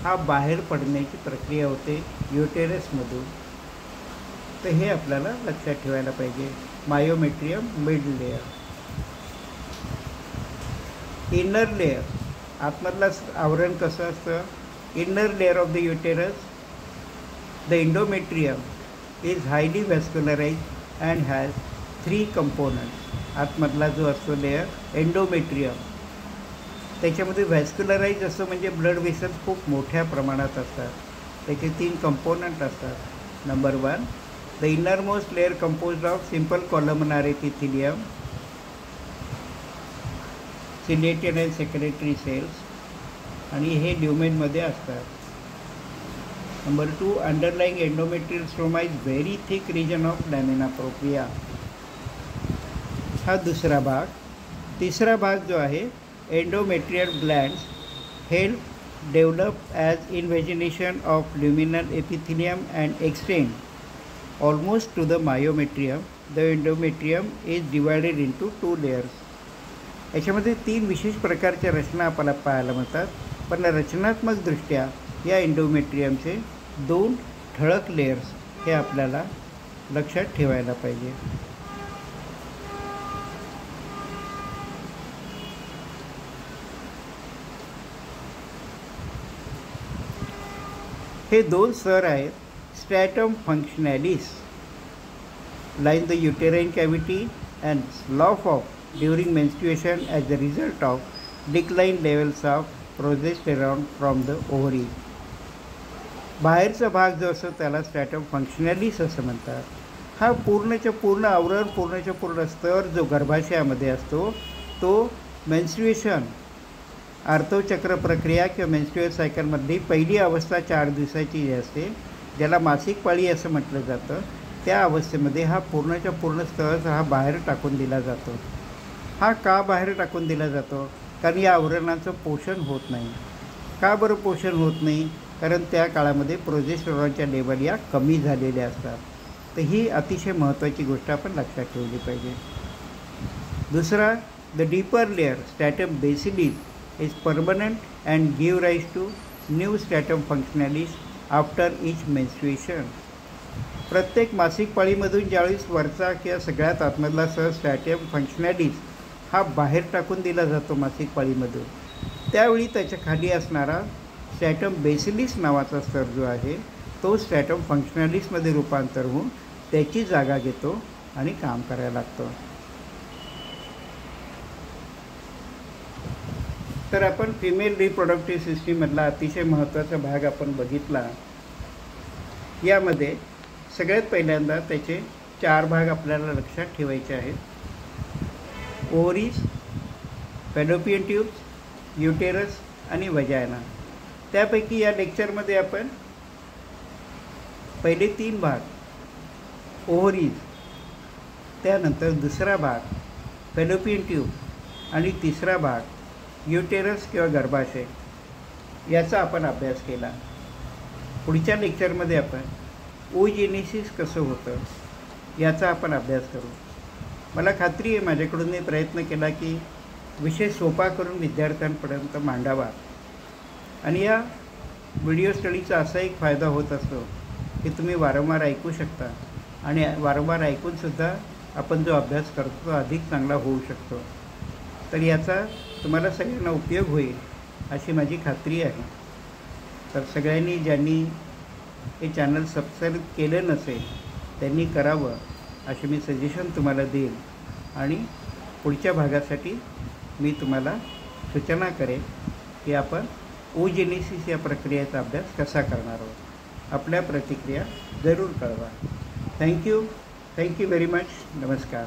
हा बाहेर पडण्याची प्रक्रिया होते युटेरसमधून. तर हे आपल्याला लक्षात ठेवायला पाहिजे. Myometrium mid layer. Inner layer, आतमधलं आवरण कसं असतं. Inner layer of the uterus, the endometrium is highly vascularized and has 3 components. आतमधला जो असतो लेअर एंडोमेट्रियम त्याच्यामध्ये व्हॅस्क्युलराइज असतं म्हणजे ब्लड वेसल्स खूप मोठ्या प्रमाणात असतात. त्याचे 3 कंपोनंट असतात. Number 1, the innermost layer composed of simple columnar epithelium. Ciliated and secretory cells आणि हे ल्युमेनमध्ये असतात. Number 2, underlying endometrial stroma is very thick region of lamina propria. हा दुसरा भाग. तिसरा भाग जो आहे endometrial glands help develop as invagination of luminal epithelium and extend almost to the myometrium. The endometrium is divided into 2 layers. याच्यामध्ये 3 विशेष प्रकारच्या रचना आपल्याला पाहायला मिळतात, पण रचनात्मकदृष्ट्या या एंडोमेट्रियमचे 2 ठळक लेयर्स हे आपल्याला लक्षात ठेवायला पाहिजे. हे 2 स्तर आहेत. Stratum functionalis line the uterine cavity and slough off during menstruation as the result of decline levels of progesterone from the ovary. बाहेरचा भाग जो असतो त्याला स्ट्रॅटम फंक्शनॅलिस असं म्हणतात. हा पूर्णच्या पूर्ण आवरण, पूर्णच्या पूर्ण स्तर जो गर्भाशयामध्ये असतो तो मेन्स्ट्रुएशन आर्थोचक्र प्रक्रिया किंवा मेन्स्ट्रुअल सायकलमधली पहिली अवस्था 4 दिवसाची जी असते, ज्याला मासिक पाळी असं म्हटलं जातं, त्या अवस्थेमध्ये हा पूर्णच्या पूर्ण स्तर हा बाहेर टाकून दिला जातो. हा का बाहेर टाकून दिला जातो? कारण या आवरणाचं पोषण होत नाही. का बरं पोषण होत नाही? कारण त्या काळामध्ये प्रोजेस्टेरॉनच्या लेवल या कमी झालेल्या असतात. तर ही अतिशय महत्त्वाची गोष्ट आपण लक्षात ठेवली पाहिजे. दुसरा, the deeper layer stratum basalis is permanent and give rise to new stratum functionalis after each menstruation. प्रत्येक मासिक पाळीमधून ज्यावेळेस वरचा किंवा सगळ्यात आतमधला स्ट्रॅटम फंक्शनॅलिस हा बाहेर टाकून दिला जातो मासिक पाळीमधून, त्यावेळी त्याच्या खाली असणारा स्ट्रॅटम बेसिलिस नावाचा स्तर जो आहे तो स्ट्रॅटम फंक्शनॅलिसमध्ये रूपांतर होऊन त्याची जागा घेतो आणि काम करायला लागतो. तर आपण फिमेल रिप्रोडक्टिव्ह सिस्टीममधला अतिशय महत्त्वाचा भाग आपण बघितला. यामध्ये सगळ्यात पहिल्यांदा त्याचे 4 भाग आपल्याला लक्षात ठेवायचे आहेत. ओव्हरीज, फॅलोपियन ट्यूब्स, युटेरस आणि वजायना. त्यापैकी या लेक्चरमध्ये आपण पहिले 3 भाग ओव्हरीज, त्यानंतर दुसरा भाग फॅलोपियन ट्यूब आणि तिसरा भाग युटेरस किंवा गर्भाशय याचा आपण अभ्यास केला. पुढच्या लेक्चरमध्ये आपण ओजेनेसिस कसं होतं याचा आपण अभ्यास करू. मला खात्री आहे माझ्याकडून मी प्रयत्न केला की विषय सोपा करून विद्यार्थ्यांपर्यंत मांडावा. आणि या व्हिडिओ स्टडीचा असा एक फायदा होत असतो की तुम्ही वारंवार ऐकू शकता आणि वारंवार ऐकूनसुद्धा आपण जो अभ्यास करतो तो अधिक चांगला होऊ शकतो. तर याचा तुम्हाला सगळ्यांना उपयोग होईल अशी माझी खात्री आहे. तर सगळ्यांनी ज्यांनी हे चॅनल सबस्क्राईब केलं नसेल त्यांनी करावं असे मी सजेशन तुम्हाला देईन. आणि पुढच्या भागासाठी मी तुम्हाला सूचना करेन की आपण ओजेनेसिस या प्रक्रियेचा अभ्यास कसा करणार आहोत. आपल्या प्रतिक्रिया जरूर कळवा. Thank you very much. नमस्कार.